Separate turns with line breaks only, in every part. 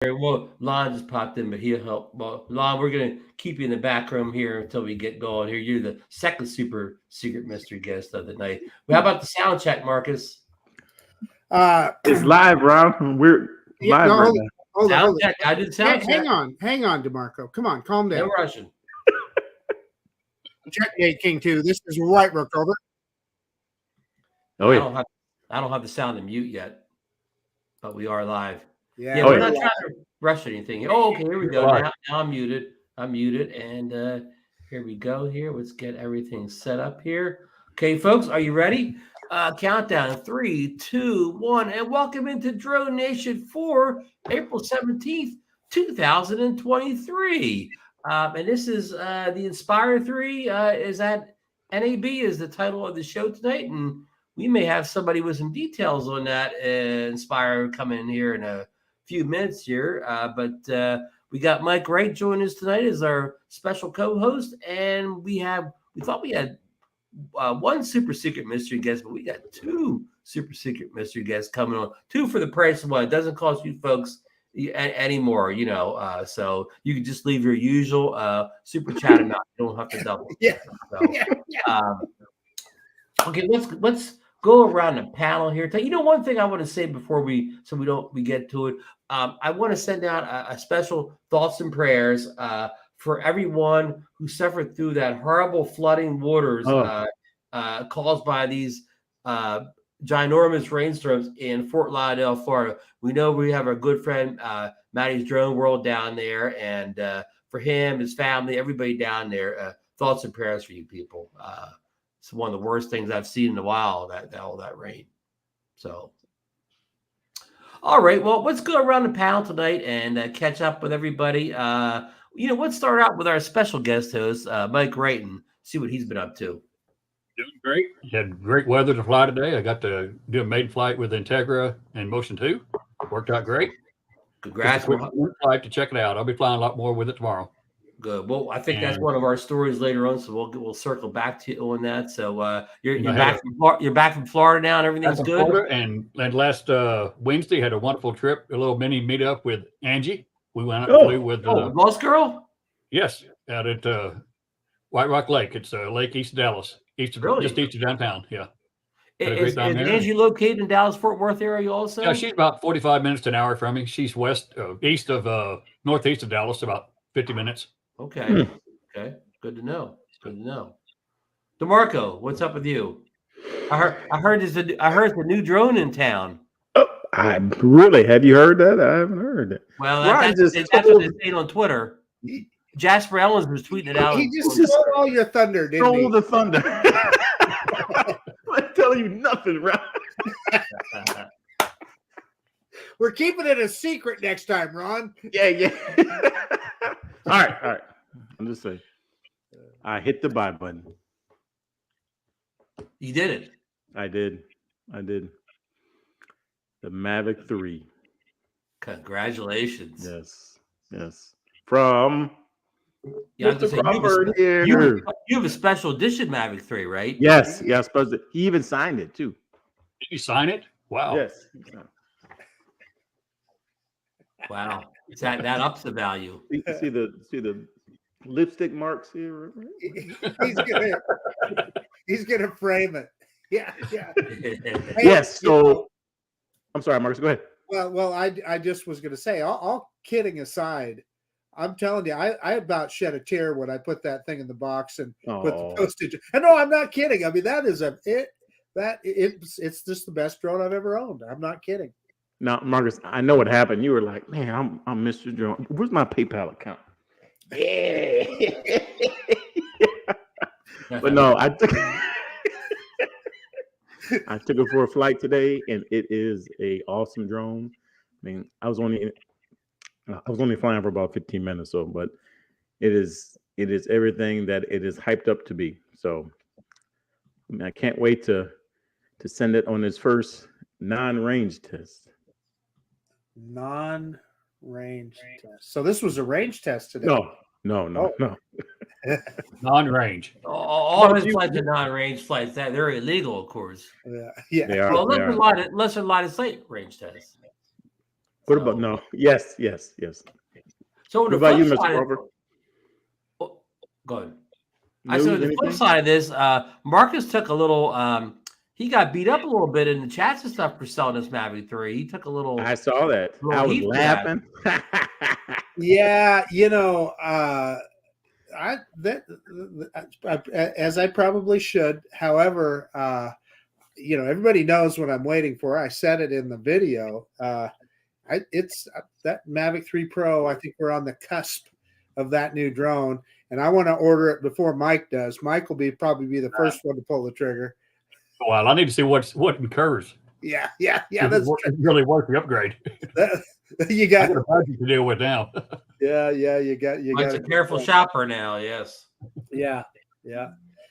Well, Lon just popped in, but he'll help. Well, Lon, we're going to keep you in the back room here until we get going here. You're the second super secret mystery guest of the night. Well, how about the sound check, Marcus?
It's live, Ron. We're live right now.
Hold on. Check. I did sound check.
Hang on, DeMarco. Come on, calm down.
No rushing.
Checkmate King 2. This is Wright Recover.
Oh yeah.
I don't have the sound to mute yet, but we are live.
Yeah,
we're not trying to rush anything. Oh, okay, here we go. Now I'm muted. I'm muted, and here we go. Here, let's get everything set up here. Okay, folks, are you ready? Countdown: 3, 2, 1, and welcome into Drone Nation for April 17th, 2023. And this is the Inspire 3. Is that NAB is the title of the show tonight, and we may have somebody with some details on that Inspire coming in here in a few minutes here. But we got Mike Wright joining us tonight as our special co-host, and we thought we had one super secret mystery guest, but we got two super secret mystery guests coming on. Two for the price of one. It doesn't cost you folks anymore, so you can just leave your usual super chat amount. You don't have to double. Okay, let's go around the panel here. One thing I want to say before we get to it. I want to send out a special thoughts and prayers for everyone who suffered through that horrible flooding waters caused by these ginormous rainstorms in Fort Lauderdale, Florida. We know we have our good friend Matty's Drone World down there, and for him, his family, everybody down there, thoughts and prayers for you people. It's one of the worst things I've seen in a while, all that rain. So, all right, well, let's go around the panel tonight and catch up with everybody. Let's start out with our special guest host, Mike Wright, and see what he's been up to.
Doing great. Had great weather to fly today. I got to do a maiden flight with Integra and Motion 2. Worked out great.
Congrats.
Quick flight to check it out. I'll be flying a lot more with it tomorrow.
Good. Well, I think that's one of our stories later on, so we'll circle back to you on that. So you're back from Florida now, and everything's good.
Florida, and last Wednesday had a wonderful trip, a little mini meetup with Angie. We went out and flew with
Boss Girl.
Yes, out at White Rock Lake. It's a lake east of Dallas, just east of downtown. Yeah.
Is Angie located in Dallas Fort Worth area also?
Yeah, she's about 45 minutes to an hour from me. She's northeast of Dallas, about 50 minutes.
Okay. Okay. Good to know. DeMarco, what's up with you? I heard there's a new drone in town.
Oh, I really have you heard that? I haven't heard it.
Well, that's what they're saying on Twitter. Jasper Ellens was tweeting it out.
He just stole all your thunder, didn't he?
Stole the thunder. I'm telling you nothing, Ron.
We're keeping it a secret next time, Ron.
Yeah. All right. I'm just saying. I hit the buy button.
You did it.
I did. The Mavic 3.
Congratulations.
Yes. From Mr. Crawford here.
You have a special edition Mavic 3, right?
Yes. Supposed to. He even signed it too.
Did you sign it? Wow.
Yes.
Wow. That ups the value.
See the lipstick marks here.
He's gonna frame it. Yeah.
Yes. So I'm sorry, Marcus. Go ahead.
Well, I just was gonna say, all kidding aside, I'm telling you, I about shed a tear when I put that thing in the box and put the postage. And no, I'm not kidding. I mean, it's just the best drone I've ever owned. I'm not kidding.
Now, Marcus, I know what happened. You were like, man, I'm Mr. Drone. Where's my PayPal account? Yeah. But no, I took it for a flight today, and it is a awesome drone. I mean, I was only flying for about 15 minutes, but it is everything that it is hyped up to be. So I mean, I can't wait to send it on its first non-range test.
Non-range test. So this was a range test today.
No.
Non-range.
All his flights are non-range flights. They're illegal, of course.
Yeah.
They are.
Well, unless a lot of site range tests.
What about no? Yes.
So
What
the
about you,
flip
Mr.
side,
Crawford?
go ahead. I said on the flip
Anything?
side of this, Marcus took a little. He got beat up a little bit in the chats and stuff for selling this Mavic 3. He took a little.
I saw that.
little
I was
heat for that.
laughing.
Yeah, as I probably should. However, everybody knows what I'm waiting for. I said it in the video. It's that Mavic 3 Pro. I think we're on the cusp of that new drone, and I want to order it before Mike does. Mike will probably be the first one to pull the trigger.
Well, I need to see what incurs.
Yeah. That's
really worth the upgrade.
you got
a budget to deal with now.
Yeah. You got.
Mike's a careful shopper now. Yes.
Yeah.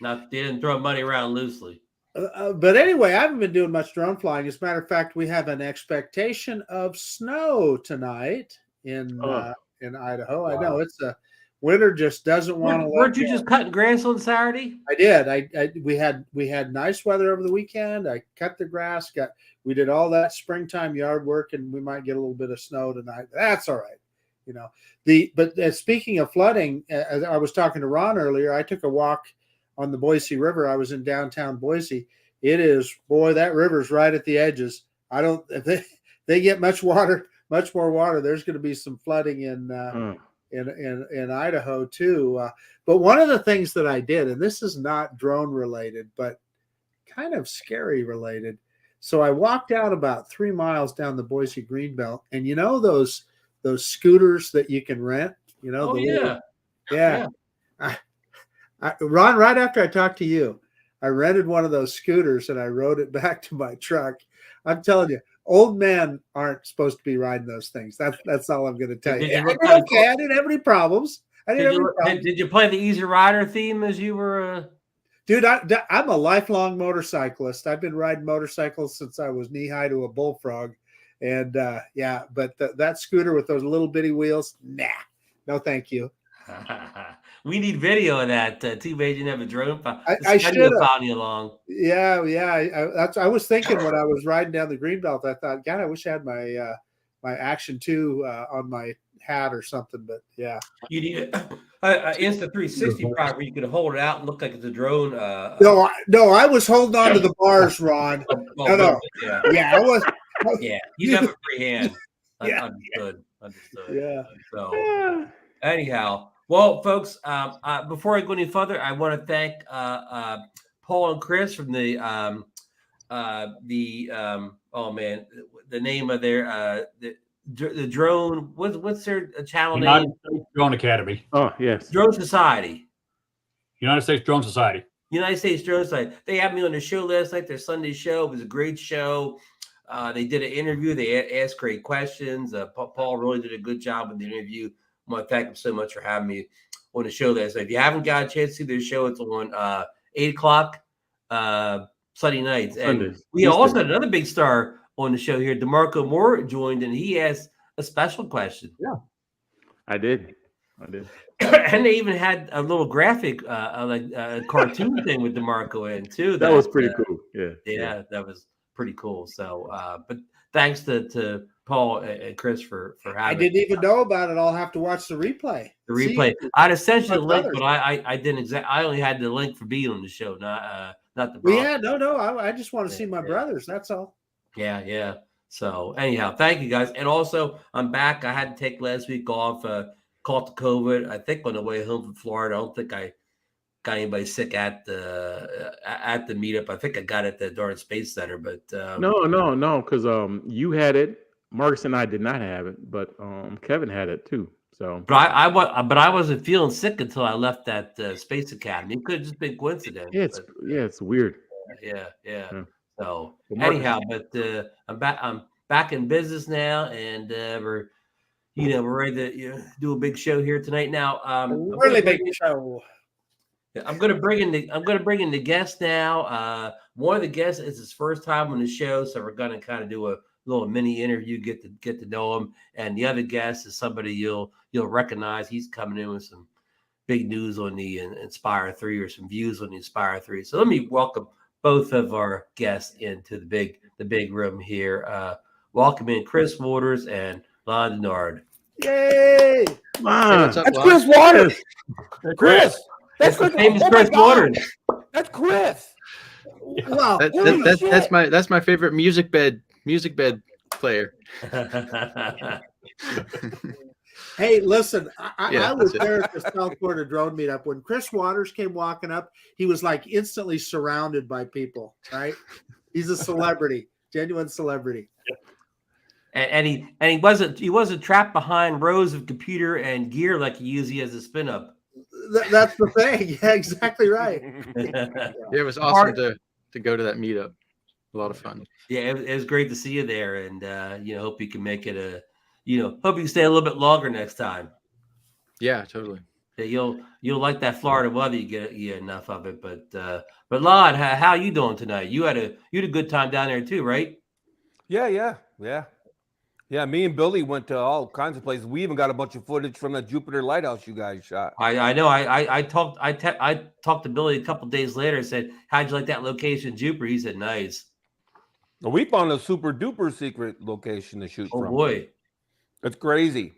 Not they didn't throw money around loosely.
But anyway, I haven't been doing much drone flying. As a matter of fact, we have an expectation of snow tonight in Idaho. Wow. I know it's a winter just doesn't want to.
Weren't you just cutting grass on Saturday?
I did. We had nice weather over the weekend. I cut the grass. We did all that springtime yard work, and we might get a little bit of snow tonight. That's all right. But speaking of flooding, as I was talking to Ron earlier, I took a walk on the Boise River. I was in downtown Boise. It is, boy, that river's right at the edges. If they get much more water, there's going to be some flooding in Idaho too. But one of the things that I did, and this is not drone related, but kind of scary related. So I walked out about 3 miles down the Boise Greenbelt, and those scooters that you can rent, yeah. Ron, right after I talked to you, I rented one of those scooters and I rode it back to my truck. I'm telling you, old men aren't supposed to be riding those things. That's all I'm going to tell you. I didn't have any problems.
Did you play the Easy Rider theme as you were?
Dude, I'm a lifelong motorcyclist. I've been riding motorcycles since I was knee high to a bullfrog. And but that scooter with those little bitty wheels, nah, no, thank you.
We need video of that. Too bad you didn't have a drone.
I should have
found you along.
Yeah. I was thinking when I was riding down the Greenbelt, I thought, God, I wish I had my my Action 2 on my hat or something. But yeah,
you need an Insta360 product where you could hold it out and look like it's a drone.
No, I was holding on to the bars, Ron. No. Yeah, I was.
Yeah, you have a free hand.
Yeah.
Understood.
Yeah.
So anyhow, well, folks, before I go any further, I want to thank Paul and Chris from the name of their the drone. What's their channel
United
name?
States Drone Academy.
Oh yes,
Drone Society.
United States Drone Society.
United States Drone Society. They had me on the show last night. Their Sunday show. It was a great show. They did an interview. They asked great questions. Paul really did a good job with the interview. I want to thank him so much for having me on the show last night. If you haven't got a chance to see their show, it's on 8 o'clock Sunday nights. And we also had another big star on the show here. DeMarco Moore joined, and he asked a special question.
Yeah, I did.
And they even had a little graphic, like a cartoon thing with DeMarco in too.
That was pretty cool. Yeah,
that was pretty cool. So, but thanks to Paul and Chris for having.
I didn't even know about it. I'll have to watch the replay.
I'd essentially link, but I didn't I only had the link for being on the show, not the.
Well, yeah, no. I just want to see my brothers. That's all.
Yeah. So anyhow, thank you guys, and also I'm back. I had to take last week off. Caught the COVID. I think on the way home from Florida. I don't think I got anybody sick at the meetup. I think I got it at the Darn Space Center, but
no, because you had it. Marcus and I did not have it, but Kevin had it too. So,
but I wasn't feeling sick until I left that Space Academy. It could have just been coincidence.
It's weird.
Yeah. So anyhow, but I'm back in business now, and we're ready to do a big show here tonight. Now,
really big show.
I'm going to bring in the guest now. One of the guests is his first time on the show, so we're going to kind of do a little mini interview, get to know him. And the other guest is somebody you'll recognize. He's coming in with some big news on the Inspire 3 or some views on the Inspire 3. So let me welcome both of our guests into the big room here. Welcome in Chris Waters and Lon Denard.
Yay!
Come on.
what's up,
That's
Lon?
Chris Waters. Chris.
That's the famous
oh my
Chris
God.
Waters.
That's Chris.
Wow.
That's my favorite music bed player.
Hey, listen,
Yeah,
I was
that's it.
there at the South Florida drone meetup. When Chris Waters came walking up, he was like instantly surrounded by people, right? He's a celebrity, genuine celebrity.
And he wasn't trapped behind rows of computer and gear like he usually has a SpinUp.
That's the thing. Yeah, exactly right.
Yeah, it was awesome to go to that meetup. A lot of fun.
Yeah, it was great to see you there, and hope you can make it hope you can stay a little bit longer next time.
Yeah, totally.
Yeah, you'll like that Florida weather. You get enough of it, but Lon, how you doing tonight? You had a good time down there too, right?
Yeah. Me and Billy went to all kinds of places. We even got a bunch of footage from the Jupiter Lighthouse you guys shot.
I know. I talked to Billy a couple days later and said, "How'd you like that location, Jupiter?" He said, "Nice."
We found a super duper secret location to shoot
Oh
from.
boy,
It's crazy.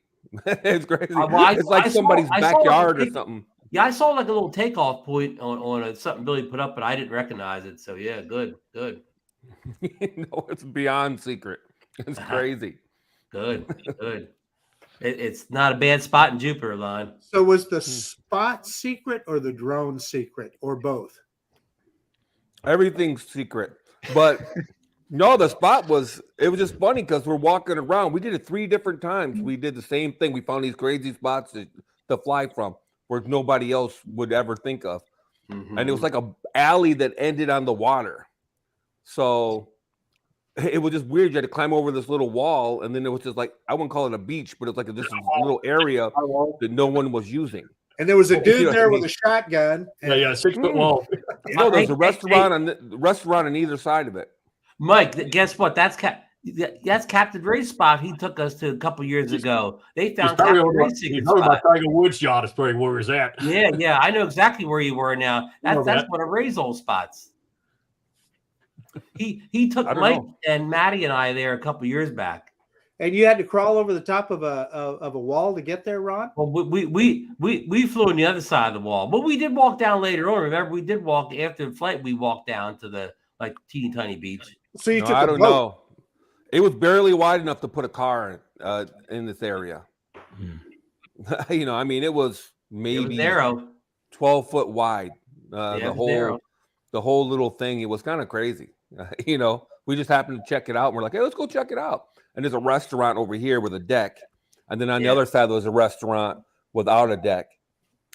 It's crazy.
Well,
it's like somebody's backyard or something.
Yeah, I saw like a little takeoff point on something Billy put up, but I didn't recognize it. So yeah, good.
No, it's beyond secret. It's crazy.
Good. It's not a bad spot in Jupiter, Lon.
So was the spot secret or the drone secret or both?
Everything's secret. But no, the spot was just funny because we're walking around. We did it 3 different times. We did the same thing. We found these crazy spots to fly from where nobody else would ever think of.
Mm-hmm.
And it was like a alley that ended on the water. So it was just weird. You had to climb over this little wall, and then it was just like, I wouldn't call it a beach, but it's like just a little area that no one was using.
And there was a dude
You know
there
what I
with a shotgun.
Yeah, 6-foot wall.
No, there's a
Hey,
restaurant on either side of it.
Mike, guess what? That's Captain Ray's spot. He took us to a couple years ago. They found Captain Ray's secret
Talking
spot.
about Tiger Woods shot is probably where he's at.
Yeah, I know exactly where you were now. That's
that.
one of Ray's old spots. He took
I don't
Mike
know.
and Maddie and I there a couple years back.
And you had to crawl over the top of a wall to get there, Ron?
Well, we flew on the other side of the wall, but we did walk down later on. Remember, we did walk after the flight. We walked down to the teeny tiny beach.
So you
No,
took
I
a
don't
boat.
know. It was barely wide enough to put a car in this area. I mean, it was
It
maybe
was narrow.
12 foot wide.
Yeah, it
The
was narrow.
whole little thing. It was kind of crazy. We just happened to check it out. And we're like, hey, let's go check it out. And there's a restaurant over here with a deck. And then on the other side, there was a restaurant without a deck.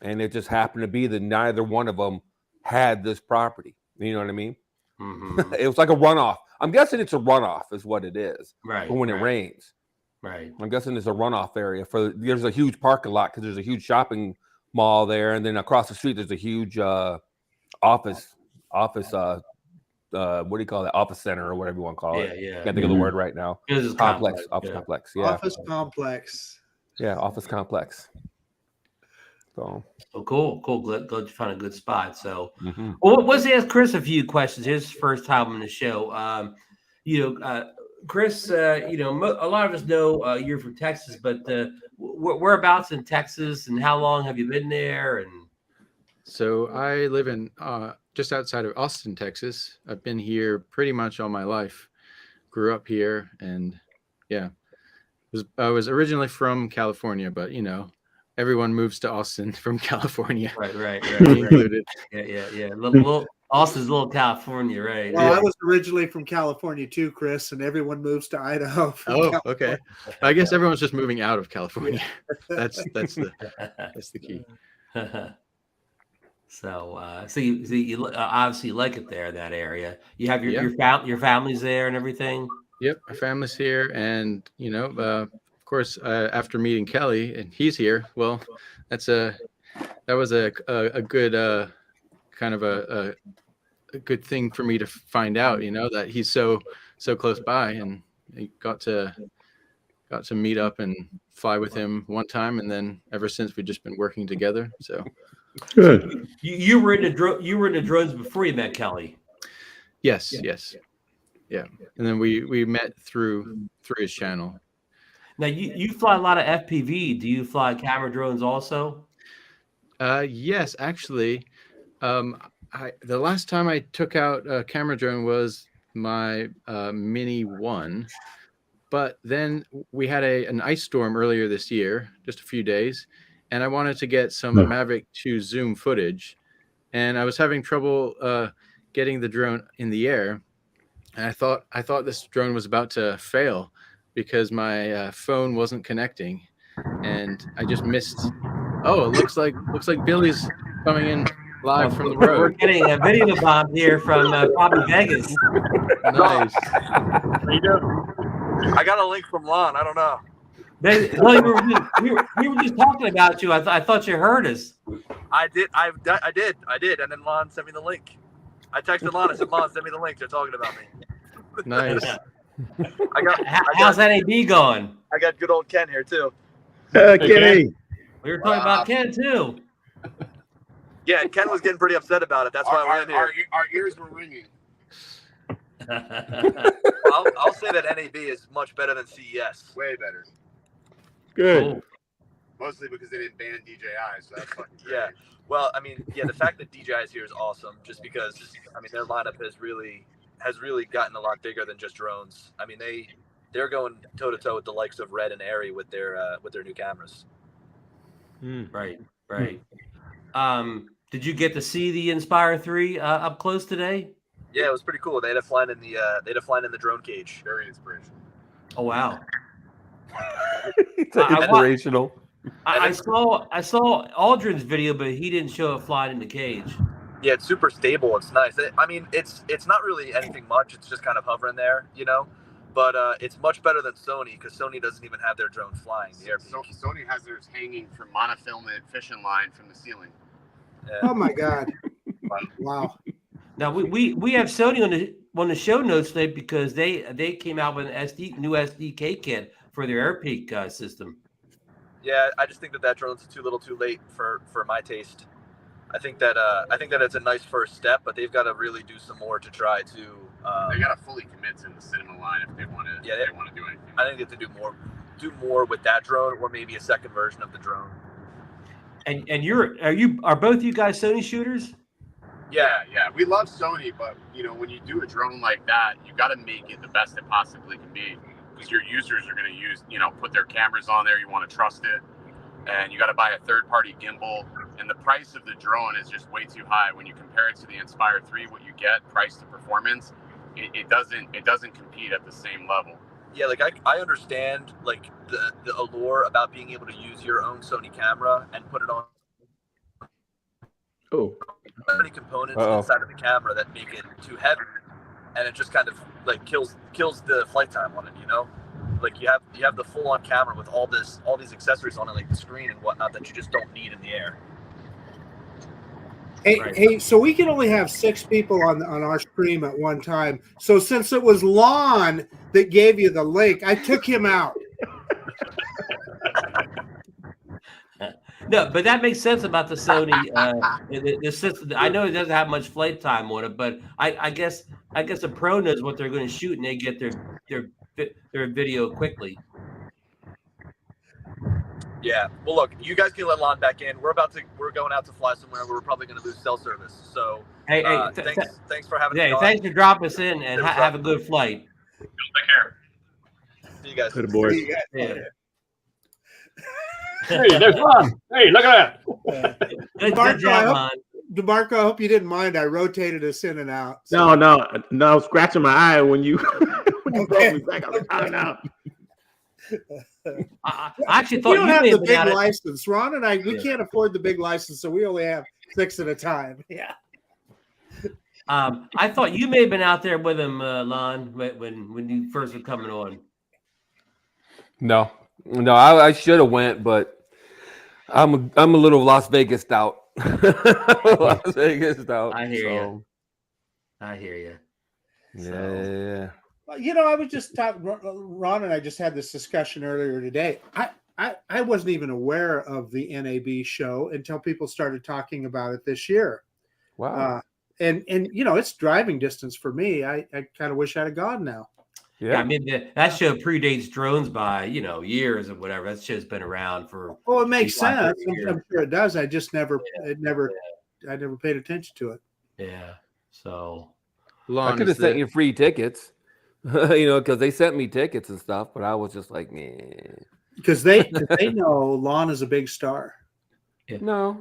And it just happened to be that neither one of them had this property. You know what I mean?
Mm-hmm.
It was like a runoff. I'm guessing it's a runoff is what it is.
Right.
For when it
right,
rains.
Right.
I'm guessing it's a runoff area. There's a huge parking lot because there's a huge shopping mall there. And then across the street, there's a huge office what do you call that? Office center or whatever you want to call it.
Yeah.
Can't think of the word right now.
It was a
Complex.
complex.
Office
Yeah.
complex. Yeah.
Office complex.
Yeah. Office complex. So
Oh, cool. Glad you found a good spot. So,
mhm.
well, let's ask Chris a few questions. His first time on the show. Chris, a lot of us know you're from Texas, but whereabouts in Texas, and how long have you been there? And
So I live in just outside of Austin, Texas. I've been here pretty much all my life. Grew up here, and I was originally from California, but everyone moves to Austin from California.
right.
Me included.
Yeah. Little Austin's little California, right?
Well, I was originally from California too, Chris, and everyone moves to Idaho. from
Oh,
California.
okay. I guess everyone's just moving out of California. That's the key.
So you obviously like it there, that area. You have
Yeah.
your family's there and everything.
Yep, my family's here, and of course, after meeting Kelly, and he's here. Well, that was a good kind of a good thing for me to find out. That he's so close by, and he got to meet up and fly with him one time, and then ever since we've just been working together. So
Good.
You were into drones before you met Kelly.
yes, yeah, and then we met through his channel.
Now you fly a lot of FPV. Do you fly camera drones also?
Yes, actually. The last time I took out a camera drone was my Mini 1, but then we had an ice storm earlier this year, just a few days, and I wanted to get some Mavic 2 zoom footage, and I was having trouble getting the drone in the air, and I thought this drone was about to fail because my phone wasn't connecting, and I just missed. Oh, it looks like Billy's coming in live from the road.
We're getting a video bomb here from probably Vegas.
Nice.
I got a link from Lon. I don't know.
We were just talking about you. I thought you heard us.
I did. And then Lon sent me the link. I texted Lon. I said, Lon, send me the link. They're talking about me.
Nice.
How's NAB going?
I got good old Ken here too.
Kenny.
We were talking about Ken too.
Yeah, Ken was getting pretty upset about it. That's why we're in here.
Our ears were ringing.
I'll say that NAB is much better than CES.
Way better.
Good.
Cool.
Mostly because they didn't ban DJI, so that's fucking great.
Yeah. Well, I mean, yeah, the fact that DJI is here is awesome. Just because, I mean, their lineup has really gotten a lot bigger than just drones. I mean, they're going toe to toe with the likes of Red and Airy with their new cameras.
Right. Did you get to see the Inspire 3 up close today?
Yeah, it was pretty cool. They had a flying in the drone cage.
Very inspirational.
Oh wow!
It's inspirational.
I saw Aldrin's video, but he didn't show it flying in the cage.
Yeah, it's super stable. It's nice. I mean, it's not really anything much. It's just kind of hovering there, you know. But it's much better than Sony because Sony doesn't even have their drone flying.
So Sony has theirs hanging from monofilament fishing line from the ceiling.
Yeah.
Oh my God! Wow.
Now we have Sony on the show notes today because they came out with an new SDK kit for their AirPeak system.
Yeah, I just think that drone's too little, too late for my taste. I think that it's a nice first step, but they've got to really do some more to try to.
They got to fully commit to the cinema line if they want to.
Yeah,
they want to do anything.
I think they have to do more with that drone, or maybe a second version of the drone.
And are both you guys Sony shooters?
Yeah. We love Sony, but when you do a drone like that, you got to make it the best it possibly can be, because your users are going to use, put their cameras on there. You want to trust it, and you got to buy a third-party gimbal. And the price of the drone is just way too high when you compare it to the Inspire 3. What you get, price to performance, it doesn't compete at the same level.
Yeah, like I understand like the allure about being able to use your own Sony camera and put it on.
Oh.
Many components inside of the camera that make it too heavy, and it just kind of like kills the flight time on it. Like you have the full-on camera with all these accessories on it, like the screen and whatnot, that you just don't need in the air.
Hey, so we can only have 6 people on our stream at one time. So since it was Lon that gave you the link, I took him out.
No, but that makes sense about the Sony the system. I know it doesn't have much flight time on it, but I guess a pro knows what they're going to shoot and they get their video quickly.
Yeah. Well, look, you guys can let Lon back in. We're going out to fly somewhere where we're probably going to lose cell service. So thanks for having me on.
Thanks for dropping us in and have a good flight.
Take care. See you guys.
Good boys.
Yeah.
Hey, there's fun. Hey, look at that.
Good job, Lon.
DeMarco, I hope you didn't mind. I rotated us in and out.
So. No, I was scratching my eye when you brought me back. I was like, oh no.
I actually thought
we don't
you
have
may
the
have
big
been
license. Ron and I, we can't afford the big license, so we only have 6 at a time. Yeah.
I thought you may have been out there with him, Lon, when you first were coming on.
No, I should have went, but I'm a little Las Vegas out. Las Vegas out.
I hear you.
Yeah.
I was just talking. Ron and I just had this discussion earlier today. I wasn't even aware of the NAB show until people started talking about it this year.
Wow.
And it's driving distance for me. I kind of wish I'd have gone now.
Yeah, I mean that show predates drones by years or whatever. That show's been around for.
Oh, it makes
25,
sense.
30 years.
I'm sure it does. I just never,
Yeah.
I never paid attention to it.
Yeah. So
I
Lon,
could have sent you free tickets, because they sent me tickets and stuff, but I was just like, man.
Because they know Lon is a big star.
No.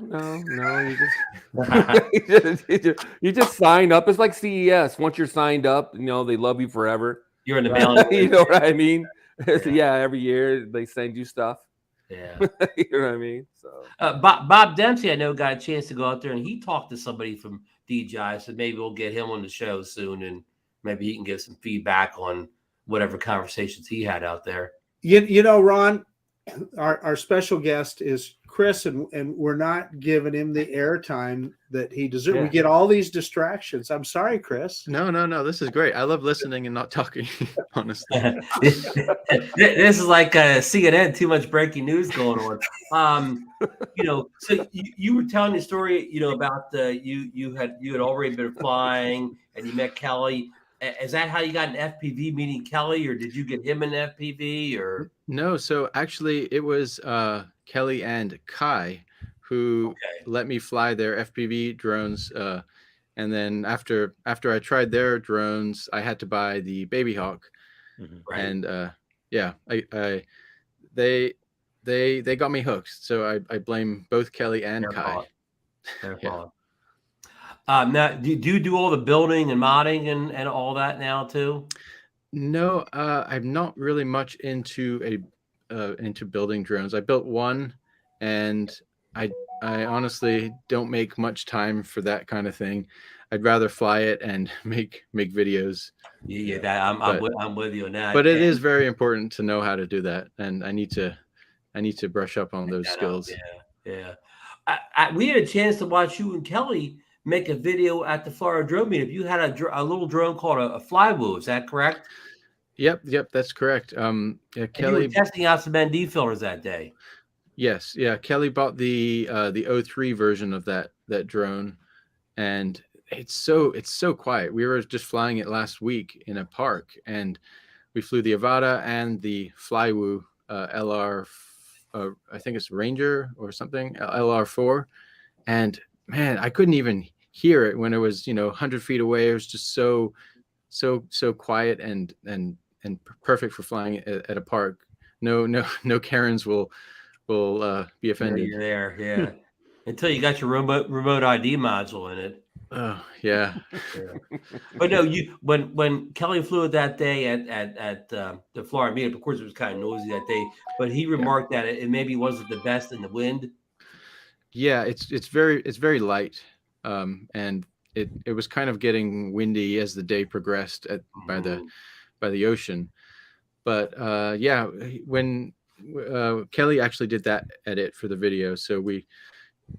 You just sign up. It's like CES. Once you're signed up, they love you forever.
you're in the mailing.
You know what I mean?
Yeah.
Yeah, every year they send you stuff.
Yeah.
You know what I mean? So
Bob Dempsey, I know, got a chance to go out there and he talked to somebody from DJI, so maybe we'll get him on the show soon, and maybe he can give some feedback on whatever conversations he had out there.
Ron, our special guest is Chris, and we're not giving him the airtime that he deserves.
Yeah.
We get all these distractions. I'm sorry, Chris.
No. This is great. I love listening and not talking. Honestly,
This is like CNN. Too much breaking news going on. So you were telling the story, about you had already been flying and you met Kelly. Is that how you got an FPV, meeting Kelly, or did you get him an FPV, or?
no. So actually, it was Kelly and Kai who let me fly their FPV drones. And then after I tried their drones, I had to buy the Baby Hawk.
Right.
And they got me hooked. So I blame both Kelly and Kai.
Yeah. Now, do you do all the building and modding and all that now too?
No, I'm not really much into building drones. I built one, and I honestly don't make much time for that kind of thing. I'd rather fly it and make videos.
Yeah, I'm with you on that.
But it is very important to know how to do that, and I need to brush up on those skills.
Yeah. We had a chance to watch you and Kelly make a video at the Florida Drone Meetup. You had a little drone called a Flywoo. Is that correct?
Yep, that's correct. Yeah,
And
Kelly,
you were testing out some ND filters that day.
yes, yeah. Kelly bought the 03 version of that drone, and it's so quiet. We were just flying it last week in a park, and we flew the Avata and the Flywoo LR. I think it's Ranger or something, LR4, and man, I couldn't even hear it when it was 100 feet away. It was just so quiet and perfect for flying at a park. No Karens will be offended.
You're there, yeah. Until you got your remote ID module in it.
Oh yeah.
But no, when Kelly flew it that day at the Florida meetup, of course it was kind of noisy that day, but he remarked that it maybe wasn't the best in the wind.
Yeah, it's very light, and it was kind of getting windy as the day progressed by the ocean. But yeah, when Kelly actually did that edit for the video, so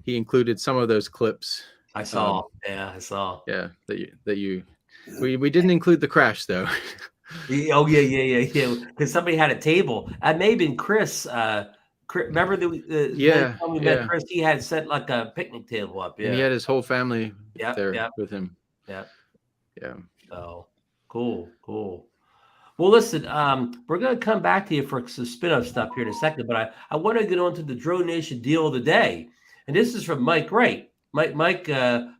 he included some of those clips.
I saw. I saw.
Yeah, we didn't include the crash though.
Oh yeah. Because somebody had a table. It may have been Chris. Remember the time we met Chris? He had set like a picnic table up. Yeah,
and he had his whole family there with him.
Yeah. Oh, cool. Well, listen, we're going to come back to you for some spin-up stuff here in a second, but I want to get on to the DroneNation deal of the day, and this is from Mike Wright. Mike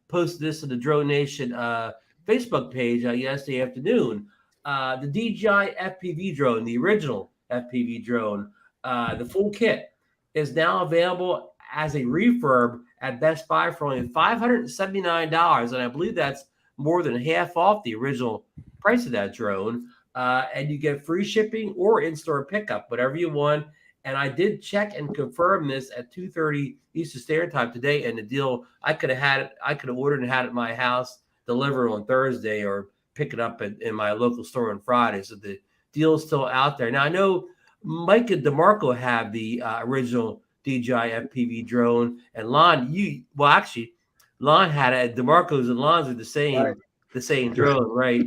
posted this to the DroneNation Facebook page yesterday afternoon. The DJI FPV drone, the original FPV drone, the full kit, is now available as a refurb at Best Buy for only $579, and I believe that's more than half off the original price of that drone. And you get free shipping or in-store pickup, whatever you want. And I did check and confirm this at 2:30 Eastern Standard Time today. And the deal, I could have ordered and had it at my house, delivered on Thursday, or pick it up in my local store on Friday. So the deal is still out there. Now, I know Mike and DeMarco have the original DJI FPV drone. And Lon, Lon had it. DeMarco's and Lon's are the same drone, right?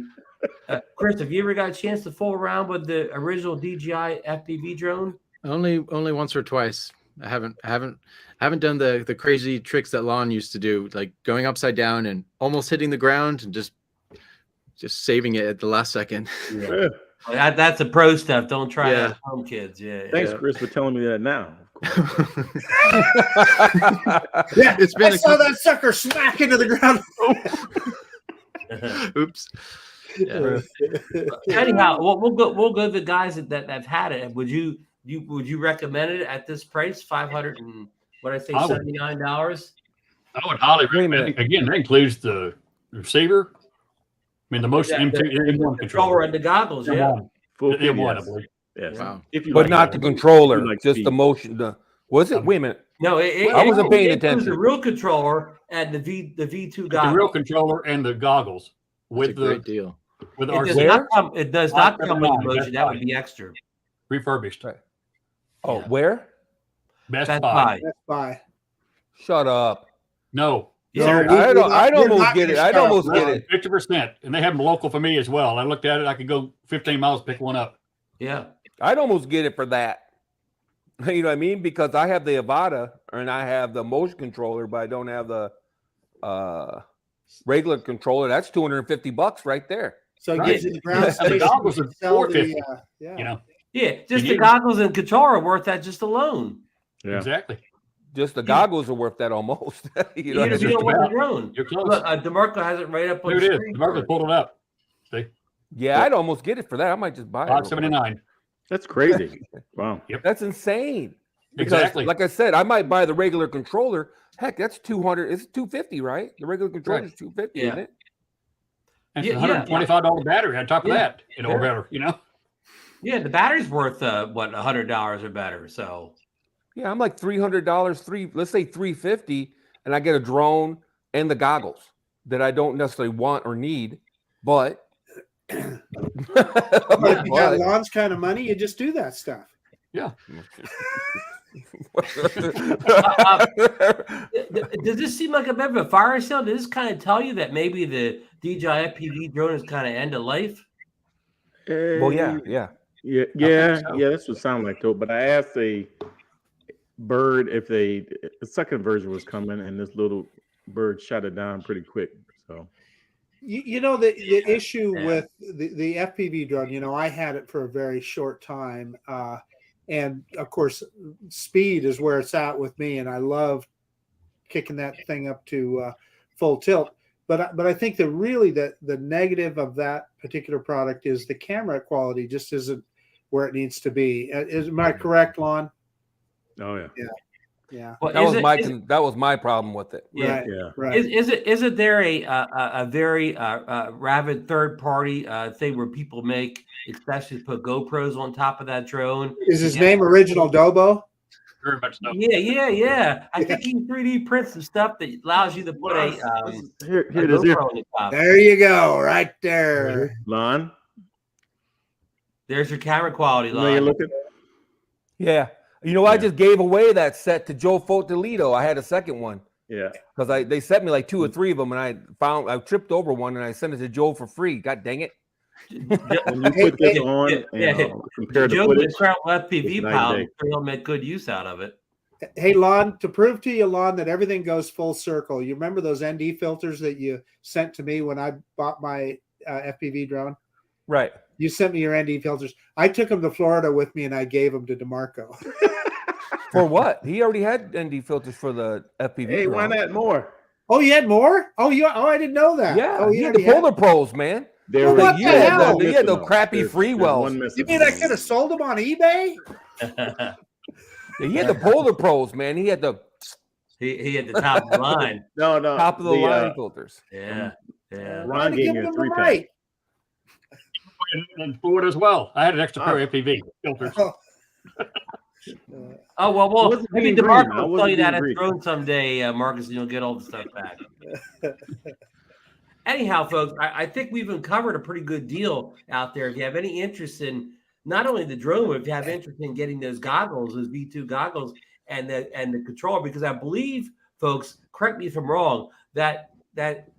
Chris, have you ever got a chance to fool around with the original DJI FPV drone?
Only once or twice. I haven't done the crazy tricks that Lon used to do, like going upside down and almost hitting the ground and just saving it at the last second.
Yeah. That's the pro stuff. Don't try
Yeah.
that at home, kids. Yeah.
Thanks, Chris, for telling me that now.
Yeah,
It's been
I
a
saw
couple-
that sucker smack into the ground.
Oops. Yeah.
Anyhow, we'll go to the guys that have had it. Would you recommend it at this price? $500 and what I say,
I would.
$79?
I would highly
Wait a
recommend
minute.
it. Again, that includes the receiver. I mean, the motion M2, M1
Controller
controller.
and the goggles, yeah.
M1,
Full
the M1, I
yes.
believe.
Yes.
Wow.
If you
but
like
not
that.
the controller,
You like
just
speed.
the motion. Was it? Wait a minute.
No,
I wasn't paying
it includes
attention.
the real controller and the V2
It's the real
goggles.
controller and the goggles
That's a
with
great
the
deal.
with
It
RC
does
Where?
not come. It does not come with the
Best
motion. That
Buy.
would be extra.
refurbished.
Oh,
Yeah.
where?
Best
Best
Buy.
Buy.
That's fine.
Shut up.
No.
Yeah.
No,
I'd
we're
almost
not
get it.
gonna
I'd
stop.
almost get it.
50%. And they have them local for me as well. I looked at it. I could go 15 miles, pick one up.
Yeah.
I'd almost get it for that. You know what I mean? Because I have the Avata and I have the motion controller, but I don't have the regular controller. That's $250 right there.
So it
Right.
gives you the ground
And the
station.
goggles are
to sell the,
$450.
yeah.
You know,
Yeah. Just
You
the
need-
goggles and controller are worth that just alone.
Yeah.
exactly.
Just the goggles are worth that almost. You know,
Even if you
just
don't want the
about.
drone.
You're close.
Look, DeMarco has it right up on
Here it
the
is.
screen.
The market pulled it up. See,
yeah, I'd almost get it for that. I might just buy it. real quick.
$579.
That's crazy. Wow.
That's insane. Because,
Exactly.
like I said, I might buy the regular controller. Heck, that's 200. It's 250, right? The regular controller is 250,
Yeah.
isn't it?
And
Yeah,
it's a $125 battery on top of
Yeah.
that, you know, or
Yeah.
better, you know.
Yeah, the battery's worth what $100 or better. So
Yeah, I'm like $300, let's say 350, and I get a drone and the goggles that I don't necessarily want or need, but
But if you got
but-
Lon's kind of money, you just do that stuff.
does this seem like a bit of a fire sale? Does this kind of tell you that maybe the DJI FPV drone is kind of end of life?
well, yeah.
Yeah,
so.
yeah, that's what it sounded like though. But I asked a bird if the second version was coming, and this little bird shut it down pretty quick. So
You know the issue
Yeah.
with the FPV drone. You know, I had it for a very short time, and of course, speed is where it's at with me, and I love kicking that thing up to full tilt. But I think that really the negative of that particular product is the camera quality just isn't where it needs to be. Am I correct, Lon?
oh yeah,
Yeah.
Well,
That was my
is it-
that was my problem with it.
yeah.
Right.
yeah.
Right.
Is it there a very rabid third party thing where people make especially put GoPros on top of that drone?
Is his
Yeah.
name Original Dobo?
Very much so.
Yeah. I think he 3D prints some stuff that allows you to put a
Here
a
it is. Here,
GoPro on the top.
There you go, right there.
Lon.
There's your camera quality
You know you're
line.
looking.
Yeah. You know, I
Yeah.
just gave away that set to Joe Fotelito. I had a second one
Yeah.
because they sent me like 2 or 3 of them, and I tripped over one and I sent it to Joe for free. God dang it!
When you put this on and compare the
Joe's
footage,
incredible FPV
it's night and
pilot.
day.
He'll make good use out of it.
Hey, Lon, to prove to you, Lon, that everything goes full circle. You remember those ND filters that you sent to me when I bought my FPV drone?
Right.
You sent me your ND filters. I took them to Florida with me and I gave them to DeMarco.
For what? He already had ND filters for the FPV.
hey, why
drone.
not more?
Oh, you had more? Oh, I didn't know that.
Yeah,
Oh,
he
you
had the
already had-
Polar Pros, man.
There
Well,
was
what the
there's
hell?
one
He had the
missing,
crappy
though.
free
There's
wells.
one missing.
You mean I could have sold them on eBay?
Yeah, he had the Polar Pros, man. He had the
he had the top of the line.
No,
top of the line filters.
Yeah.
Ron
Why
gave
give
me a
them the
3-pack.
right?
And Ford as well. I had an extra pair of FPV filters.
Oh well,
wasn't
maybe
being
DeMarco
greedy. I
will
wasn't
tell you
being
that at
greedy.
drone someday, Marcus, and you'll get all the stuff back. Anyhow, folks, I think we've uncovered a pretty good deal out there. If you have any interest in not only the drone, but if you have interest in getting those goggles, those V2 goggles, and the controller, because I believe, folks, correct me if I'm wrong, that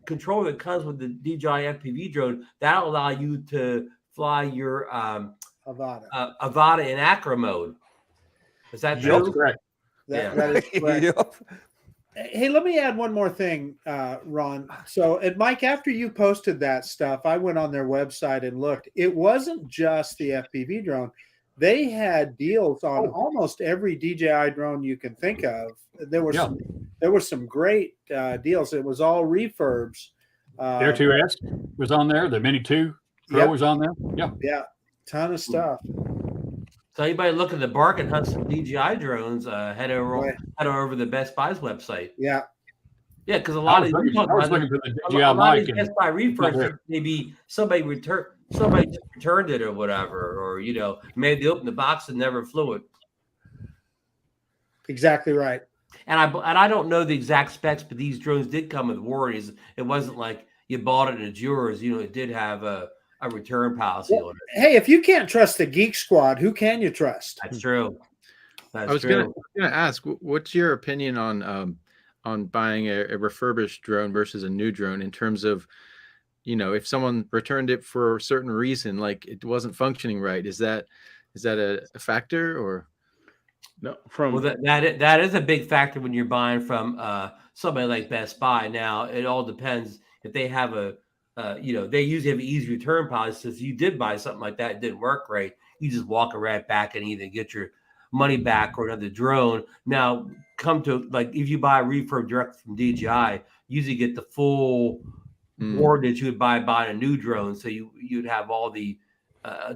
controller that comes with the DJI FPV drone, that'll allow you to fly your
Avada.
Avata in acro mode. Is that
That's
true?
correct.
That is correct.
Yep.
Hey, let me add one more thing, Ron. So, and Mike, after you posted that stuff, I went on their website and looked. It wasn't just the FPV drone. They had deals on almost every DJI drone you can think of. There were some great deals. It was all refurbs.
Air 2S was on there. The Mini 2 Pro was on there.
Yeah, ton of stuff.
So anybody looking to bargain hunt some DJI drones, head over the Best Buy's website.
Yeah,
because a lot of
I was looking for the DJI
a lot of
mic.
these Best Buy refurbs, maybe somebody just returned it or whatever, or maybe they opened the box and never flew it.
exactly right.
And I don't know the exact specs, but these drones did come with warranties. It wasn't like you bought it and it's yours. It did have a return policy on it.
Hey, if you can't trust the Geek Squad, who can you trust?
That's true.
I was gonna ask, what's your opinion on buying a refurbished drone versus a new drone in terms of, if someone returned it for a certain reason, like it wasn't functioning right, is that a factor or?
No,
that is a big factor when you're buying from somebody like Best Buy. Now it all depends if they have they usually have an easy return policy. So if you did buy something like that, it didn't work right, you just walk it right back and either get your money back or another drone. Now, come to like if you buy a refurb direct from DJI, you usually get the full warranty that you would buy buying a new drone. So you'd have all the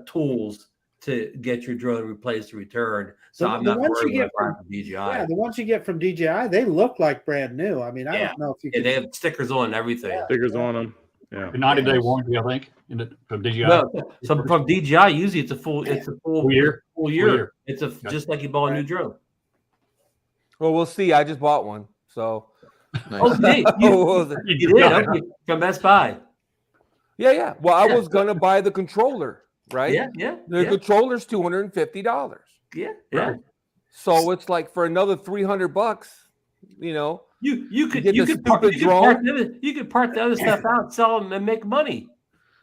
tools to get your drone replaced or returned. So I'm not worried about buying from DJI.
Yeah, the ones you get from DJI, they look like brand new. I mean, I don't know if you can.
They have stickers on and everything.
Yeah.
Stickers on them. Yeah.
A 90-day warranty, I think, from DJI.
No, so from DJI, usually it's a full
year.
Full year. It's just like you bought a new drone.
Well, we'll see. I just bought one, so.
Nice.
Oh, you did? Okay. From Best Buy.
Yeah. Well, I was gonna buy the controller, right?
Yeah.
The controller's $250.
Yeah.
Right? So it's like for another $300,
You could part the other stuff out, sell them, and make money.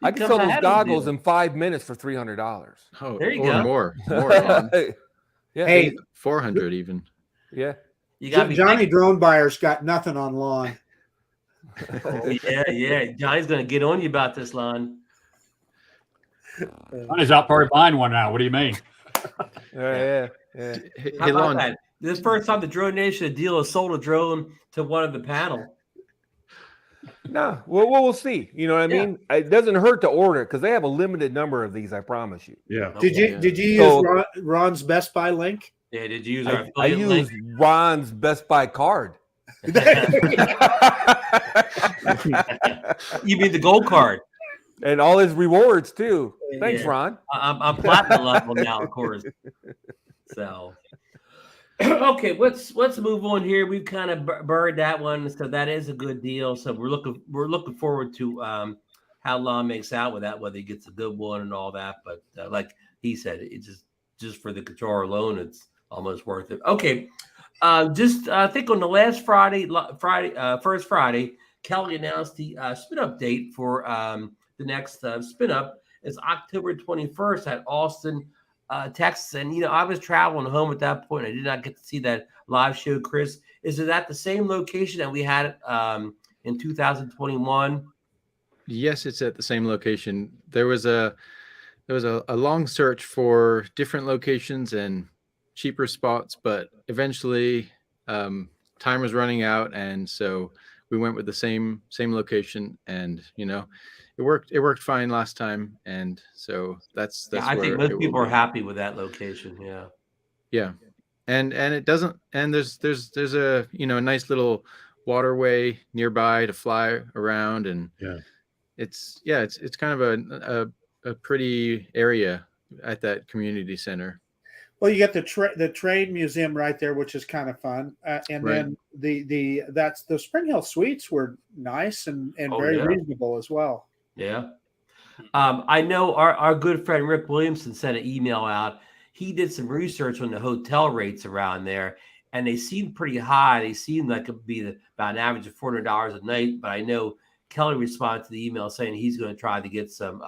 I could sell those goggles in 5 minutes for $300.
Oh,
there you
or
go.
More.
Yeah.
Hey,
400 even.
Yeah.
You got
Johnny Drone Buyer's got nothing on lawn.
Yeah. Johnny's gonna get on you about this, Lon.
Johnny's out part of buying one now. What do you mean?
Yeah.
Hey,
How about
Lon,
that? This is the first time the DroneNation Deal has sold a drone to one of the panel.
No, we'll see. You know what I mean? It doesn't hurt to order because they have a limited number of these. I promise you.
Yeah.
Did you use Ron's Best Buy link?
Yeah, did you use our
I used Ron's Best Buy card.
You mean the gold card?
And all his rewards too. Thanks, Ron.
I'm platinum level now, of course. So, okay, let's move on here. We've kind of buried that one, so that is a good deal. So we're looking forward to how Lon makes out with that, whether he gets a good one and all that. But like he said, it's just for the controller alone, it's almost worth it. Okay, I think on the last first Friday, Kelly announced the SpinUp date for the next SpinUp is October 21st at Austin, Texas. And I was traveling home at that point. I did not get to see that live show. Chris, is it at the same location that we had in 2021?
Yes, it's at the same location. There was a long search for different locations and cheaper spots, but eventually time was running out, and so we went with the same location, and it worked fine last time, and so that's
I think most people are happy with that location. Yeah,
and it doesn't, and there's a a nice little waterway nearby to fly around, and it's kind of a pretty area at that community center.
Well, you get the trade museum right there, which is kind of fun, and then the Spring Hill Suites were nice and very reasonable as well.
Yeah, I know our good friend Rick Williamson sent an email out. He did some research on the hotel rates around there, and they seemed pretty high. They seemed like it would be about an average of $400 a night. But I know Kelly responded to the email saying he's going to try to get some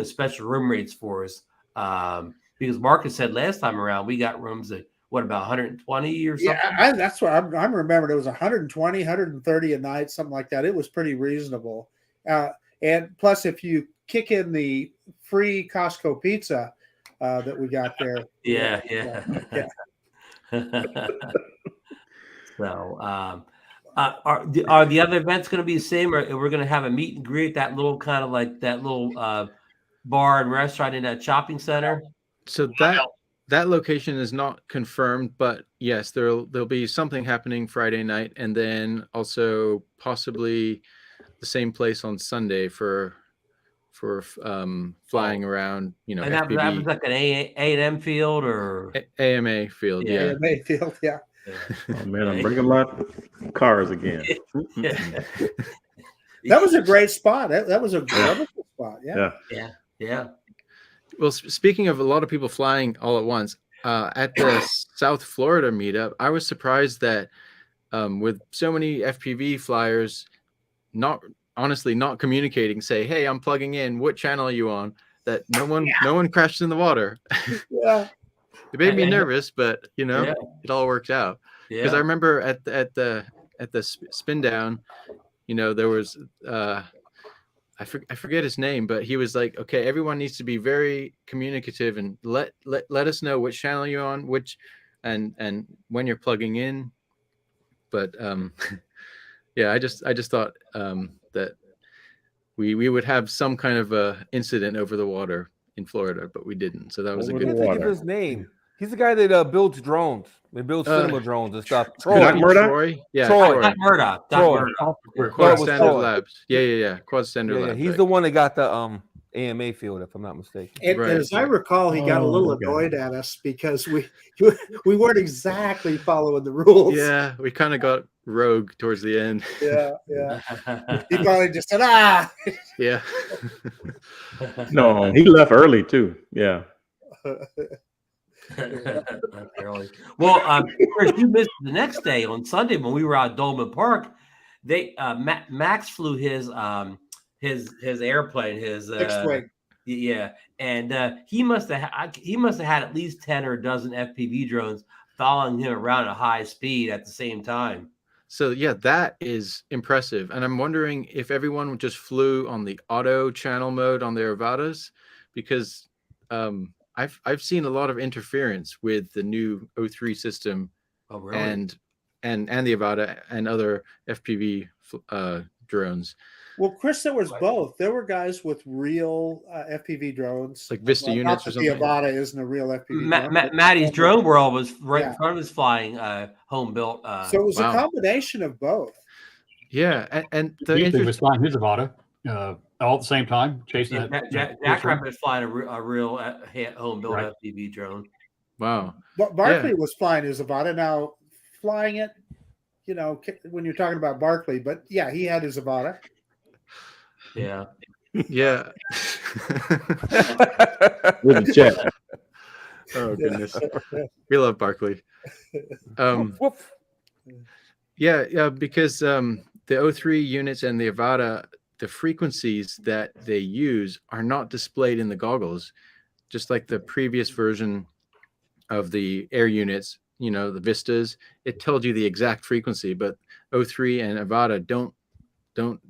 special room rates for us. Because Marcus said last time around we got rooms that what about 120 or something?
Yeah, that's what I'm remembering. It was 120, 130 a night, something like that. It was pretty reasonable. And plus, if you kick in the free Costco pizza that we got there.
Yeah. So, are the other events going to be the same, or we're going to have a meet and greet, that little kind of like that little bar and restaurant in that shopping center?
So that location is not confirmed, but yes, there'll be something happening Friday night, and then also possibly the same place on Sunday for flying around. You know,
And that was like an A&M field or
AMA field. Yeah.
AMA field. Yeah.
Oh man, I'm bringing a lot of cars again.
That was a great spot. That was a wonderful spot.
Yeah.
Well, speaking of a lot of people flying all at once, at the South Florida meetup, I was surprised that with so many FPV flyers not communicating, say, hey, I'm plugging in, what channel are you on? That no one crashed in the water.
Yeah.
It made me nervous, but it all worked out. Because I remember at the spin down, there was I forget his name, but he was like, okay, everyone needs to be very communicative and let us know which channel you're on, which and when you're plugging in. But I just thought that we would have some kind of a incident over the water in Florida, but we didn't. So that was a good
think of his name. He's the guy that builds drones. They build cinema drones and stuff.
Troy.
Troy? Yeah,
Troy.
Not Murdoch.
Quad Standard Labs. Yeah. Quad Standard Labs.
He's the one that got the AMA field, if I'm not mistaken.
And as I recall, he got a little annoyed at us because we weren't exactly following the rules.
Yeah, we kind of got rogue towards the end.
Yeah. He probably just said, ah.
Yeah.
No, he left early too. Yeah.
Well, Chris, you missed the next day on Sunday when we were out at Dolman Park. They Max flew his airplane, his
fixed wing.
Yeah, and he must have had at least 10 or a dozen FPV drones following him around at high speed at the same time.
So yeah, that is impressive. And I'm wondering if everyone just flew on the auto channel mode on their Avadas, because I've seen a lot of interference with the new O3 system.
Oh, really?
and the Avata and other FPV drones.
Well, Chris, there was both. There were guys with real FPV drones,
like Vista units or something.
The Avata isn't a real FPV drone.
Maddie's Drone World was right in front of his flying home built.
So it was a combination of both.
Yeah, and
he was flying his Avata all at the same time, chasing that.
Jack Rabbit is flying a real home built FPV drone.
Wow.
But Barkley was flying his Avata. Now flying it, when you're talking about Barkley, but yeah, he had his Avata.
Yeah.
Yeah.
With the chat.
Oh goodness. We love Barkley. Because the O3 units and the Avata, the frequencies that they use are not displayed in the goggles, just like the previous version of the air units, the Vistas. It told you the exact frequency, but O3 and Avata don't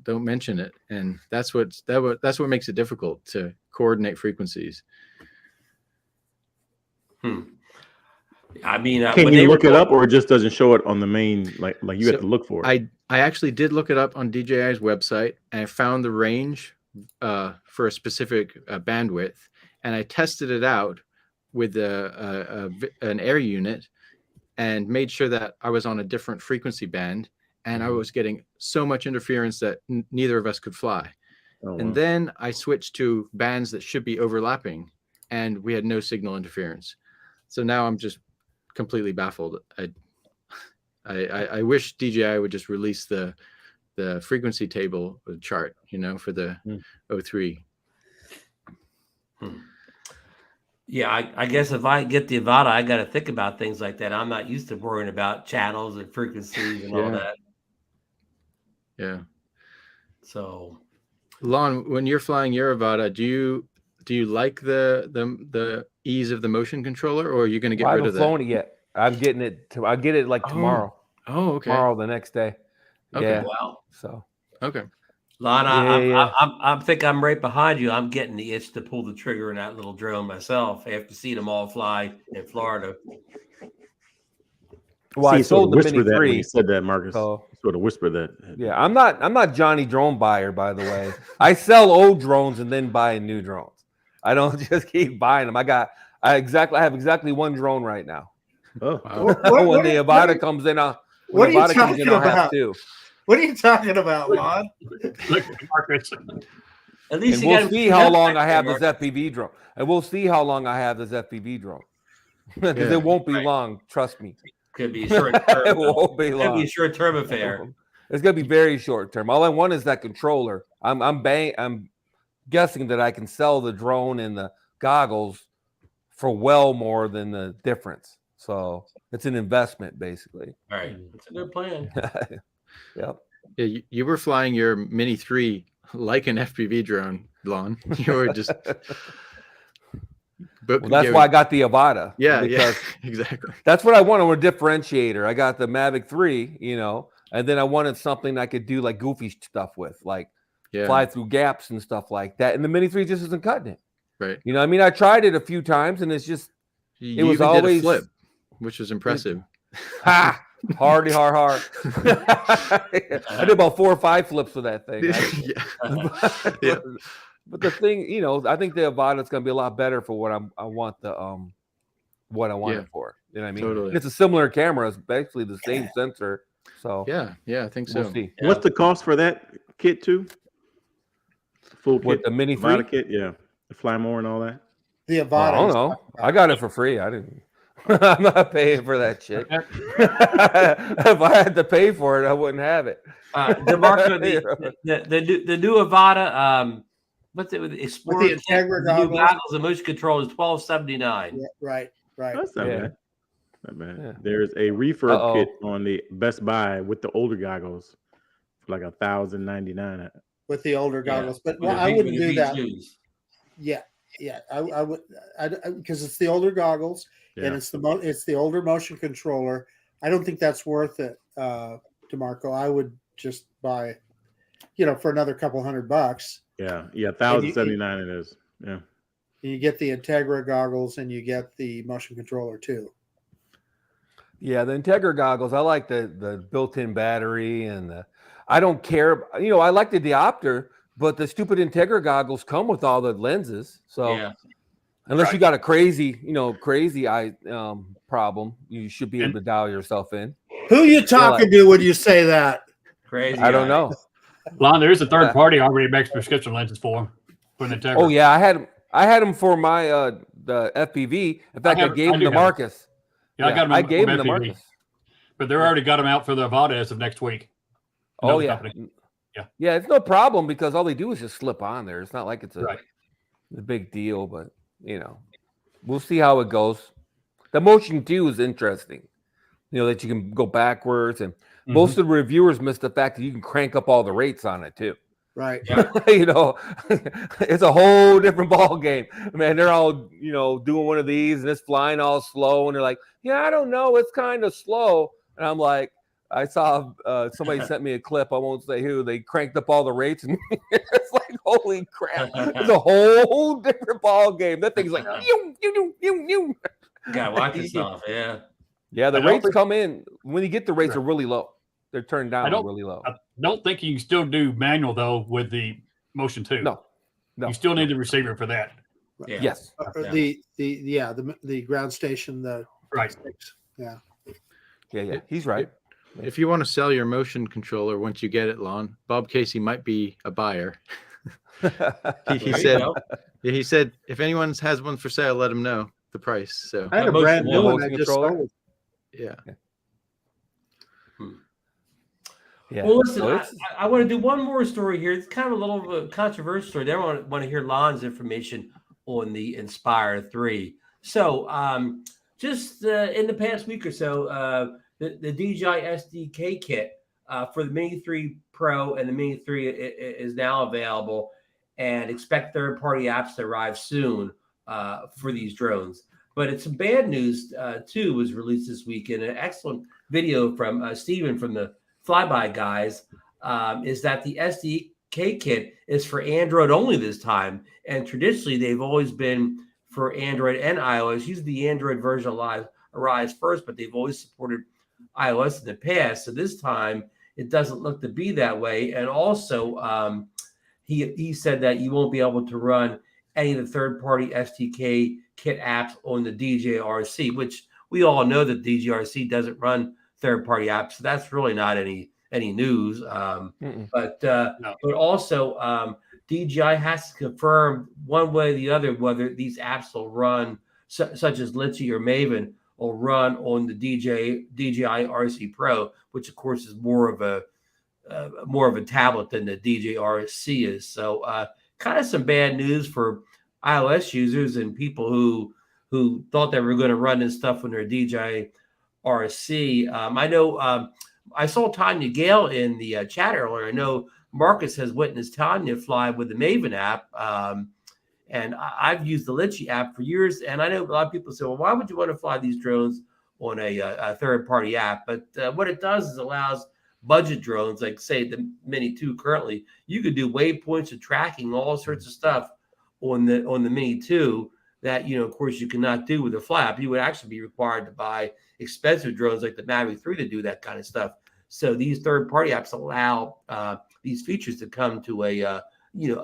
mention it, and that's what makes it difficult to coordinate frequencies.
I mean,
can you look it up, or it just doesn't show it on the main? Like you have to look for it.
I actually did look it up on DJI's website, and I found the range for a specific bandwidth, and I tested it out with an air unit, and made sure that I was on a different frequency band. And I was getting so much interference that neither of us could fly. Oh, wow. And then I switched to bands that should be overlapping, and we had no signal interference. So now I'm just completely baffled. I wish DJI would just release the frequency table chart, for the O3.
Yeah, I guess if I get the Avata, I got to think about things like that. I'm not used to worrying about channels and frequencies and all that.
Yeah.
So,
Lon, when you're flying your Avata, do you like the ease of the motion controller, or are you going to get rid of that?
I haven't flown it yet. I'm getting it. I'll get it like tomorrow.
Oh, okay.
Tomorrow, the next day.
Okay.
Yeah.
Wow.
So.
Okay.
Lon,
Yeah.
I think I'm right behind you. I'm getting the itch to pull the trigger in that little drone myself after seeing them all fly in Florida.
Well, I sold the Mini
that when
3.
you said that, Marcus.
So,
Sort of whisper that.
yeah, I'm not Johnny Drone buyer, by the way. I sell old drones and then buy new drones. I don't just keep buying them. I have exactly one drone right now.
Oh,
Wow. When the Avata comes in, I'll have two.
What are you talking about, Lon?
Look, Marcus.
At least
And we'll see how long I have this FPV drone. And we'll see how long I have this FPV drone. Because it won't be long. Trust me.
Could be a short term.
It won't be long.
Could be a short term affair.
It's gonna be very short term. All I want is that controller. I'm guessing that I can sell the drone and the goggles for well more than the difference. So it's an investment, basically.
All right, that's a good plan.
Yep.
Yeah, you were flying your Mini 3 like an FPV drone, Lon. You were just. But
Well, that's why I got the Avata.
Yeah,
because
exactly.
that's what I wanted. A differentiator. I got the Mavic 3, and then I wanted something I could do like goofy stuff with, like fly through gaps and stuff like that. And the Mini 3 just isn't cutting it.
Right.
I mean, I tried it a few times, and it's just
You
was
even
always
did a flip, which was impressive.
ha. Hard. I did about 4 or 5 flips with that thing. Right? But the thing, I think the Avata is going to be a lot better for what I want it for. You know what I mean?
Totally.
And it's a similar camera. It's basically the same sensor. So
yeah, I think so.
we'll see.
What's the cost for that kit too? Full
What,
kit,
the Mini
Avata
3?
kit, yeah, the Fly More and all that.
The Avata.
I don't know. I got it for free. I didn't. I'm not paying for that shit. If I had to pay for it, I wouldn't have it.
DeMarco, the new Avata, what's it with the Explorer?
With the Integra goggles.
The motion control is $12.79.
Yeah, right.
That's not bad. Not bad.
Yeah.
There's a refurb kit on the Best Buy with the older goggles for like $1,099.
With the older goggles, but
With the
I
big-
wouldn't
with the
do that.
V2s.
Yeah, I would, because it's the older goggles and it's the older motion controller. I don't think that's worth it, DeMarco. I would just buy, for another couple $100.
Yeah, $1,079 it is. Yeah.
You get the Integra goggles and you get the motion controller too.
Yeah, the Integra goggles. I like the built-in battery and I don't care. I like the diopter, but the stupid Integra goggles come with all the lenses. So unless you got a crazy eye problem, you should be able to dial yourself in.
Who you talking to when you say that?
Crazy.
I don't know.
Lon, there is a third party already makes prescription lenses for an Integra.
Oh yeah, I had them for my the FPV. In fact, I gave them to Marcus.
Yeah,
I gave them to Marcus.
But they're already got them out for the Avata as of next week.
Oh yeah.
Company.
Yeah, it's no problem because all they do is just slip on there. It's not like it's a big deal, but we'll see how it goes. The Motion 2 is interesting. That you can go backwards, and most of the reviewers miss the fact that you can crank up all the rates on it too.
Right.
It's a whole different ball game. Man, they're all, doing one of these and it's flying all slow. And they're like, yeah, I don't know. It's kind of slow. And I'm like, I saw somebody sent me a clip. I won't say who. They cranked up all the rates and it's like, holy crap. It's a whole different ball game. That thing's like, you.
Gotta watch this stuff. Yeah.
Yeah, the rates come in. When you get the rates are really low. They're turned down really low.
I don't think you can still do manual though with the Motion 2.
No.
You still need the receiver for that.
Yeah.
Yes.
The ground station.
Right.
Yeah. He's right.
If you want to sell your motion controller once you get it, Lon, Bob Casey might be a buyer. He said if anyone has one for sale, let him know the price. So
I had a brand new one I just sold.
Yeah.
Yeah.
Well, listen, I want to do one more story here. It's kind of a little controversial story. They want to hear Lon's information on the Inspire 3. So, just in the past week or so, the DJI SDK kit for the Mini 3 Pro and the Mini 3 is now available, and expect third-party apps to arrive soon for these drones. But it's some bad news too. Was released this weekend. An excellent video from Steven from the Flyby guys is that the SDK kit is for Android only this time, and traditionally they've always been for Android and iOS. Usually the Android version arrives first, but they've always supported iOS in the past. So this time it doesn't look to be that way. And also he said that you won't be able to run any of the third-party SDK kit apps on the DJI RC, which we all know that DJI RC doesn't run third-party apps. So that's really not any news. But also DJI has to confirm one way or the other whether these apps will run, such as Litchi or Maven, will run on the DJI RC Pro, which of course is more of a tablet than the DJI RC is. So kind of some bad news for iOS users and people who thought they were going to run this stuff on their DJI RC. I know I saw Tanya Gale in the chat earlier. I know Marcus has witnessed Tanya fly with the Maven app. And I've used the Litchi app for years. And I know a lot of people say, well, why would you want to fly these drones on a third-party app? But what it does is allows budget drones, like say the Mini 2 currently, you could do waypoints and tracking, all sorts of stuff on the Mini 2 that, of course, you cannot do with a flap. You would actually be required to buy expensive drones like the Mavic 3 to do that kind of stuff. So these third-party apps allow these features to come to a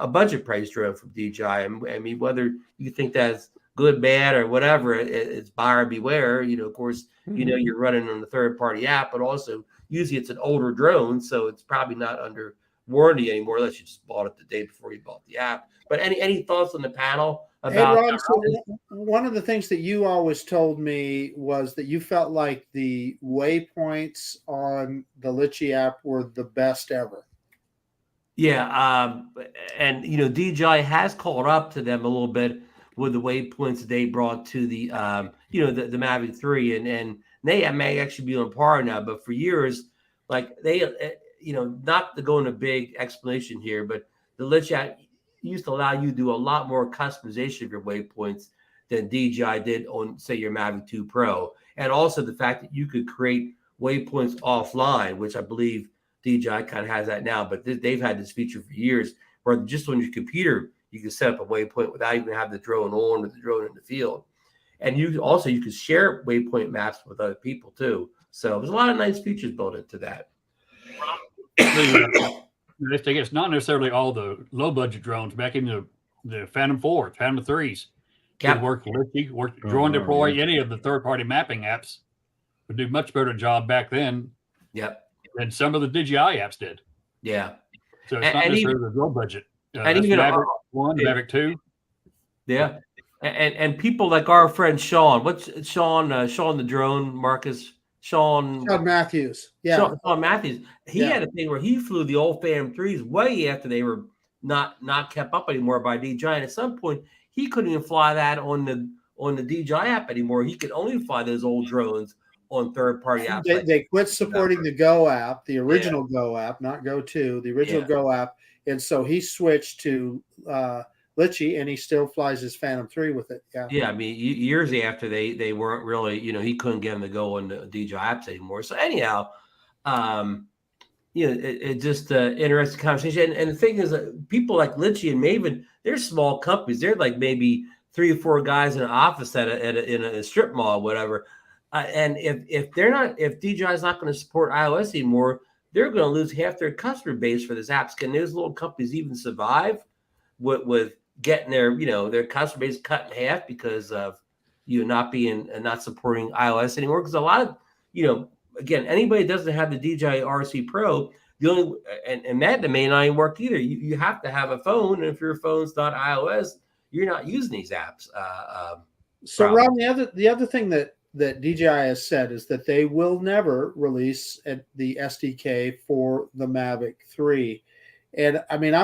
budget price drone from DJI. I mean, whether you think that's good, bad, or whatever, it's buyer beware. Of course, you're running on the third-party app, but also usually it's an older drone, so it's probably not under warranty anymore unless you just bought it the day before you bought the app. But any thoughts on the panel about?
Hey, Rob, so one of the things that you always told me was that you felt like the waypoints on the Litchi app were the best ever.
Yeah, and DJI has caught up to them a little bit with the waypoints that they brought to the the Mavic 3, and they may actually be on par now. But for years, like they, not to go into a big explanation here, but the Litchi used to allow you to do a lot more customization of your waypoints than DJI did on, say, your Mavic 2 Pro, and also the fact that you could create waypoints offline, which I believe DJI kind of has that now, but they've had this feature for years where just on your computer, you can set up a waypoint without even having the drone on or the drone in the field. And you could share waypoint maps with other people too. So there's a lot of nice features built into that.
It's not necessarily all the low budget drones. Back in the Phantom 4, Phantom 3s, could work Litchi, work drone deploy, any of the third-party mapping apps would do much better job back then.
Yep.
And some of the DJI apps did.
Yeah.
So it's not necessarily the low budget.
And even
Mavic 1, Mavic 2.
Yeah. And people like our friend Sean. What's Sean the drone, Marcus? Sean
Matthews. Yeah.
Sean Matthews. He had a thing where he flew the old Phantom 3s way after they were not kept up anymore by DJI. And at some point, he couldn't even fly that on the DJI app anymore. He could only fly those old drones on third-party apps.
They quit supporting the Go app, the original Go app, not Go 2, the original Go app. And so he switched to Litchi, and he still flies his Phantom 3 with it. Yeah.
Yeah, I mean, years after they weren't really, he couldn't get them to go on the DJI apps anymore. So anyhow, it's just an interesting conversation. And the thing is that people like Litchi and Maven, they're small companies. They're like maybe 3 or 4 guys in an office in a strip mall, whatever. And if DJI is not going to support iOS anymore, they're going to lose half their customer base for this apps. Can those little companies even survive with getting their customer base cut in half because of not supporting iOS anymore? Because a lot of again, anybody that doesn't have the DJI RC Pro, the only and that may not even work either. You have to have a phone, and if your phone's not iOS, you're not using these apps.
So Rob, the other thing that DJI has said is that they will never release the SDK for the Mavic 3. And I mean,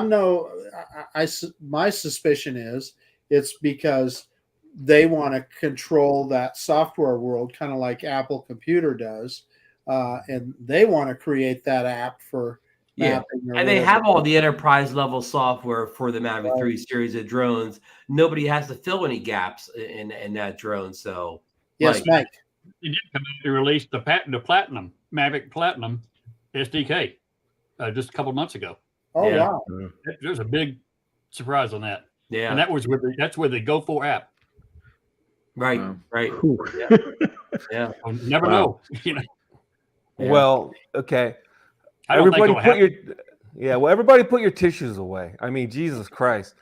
my suspicion is it's because they want to control that software world, kind of like Apple Computer does. And they want to create that app for
Yeah,
mapping or
and they
whatever.
have all the enterprise level software for the Mavic 3 series of drones. Nobody has to fill any gaps in that drone. So,
Yes, Mike.
They did come out and release the Platinum Mavic Platinum SDK just a couple months ago.
Oh,
Yeah.
wow.
There's a big surprise on that,
yeah,
and that's where the Go For app.
right,
Wow.
right,
Whew.
yeah.
I'll never
Wow.
know. You know,
Yeah.
Well, okay.
I don't think
Everybody
it'll
put
happen.
well, everybody put your tissues away. I mean, Jesus Christ.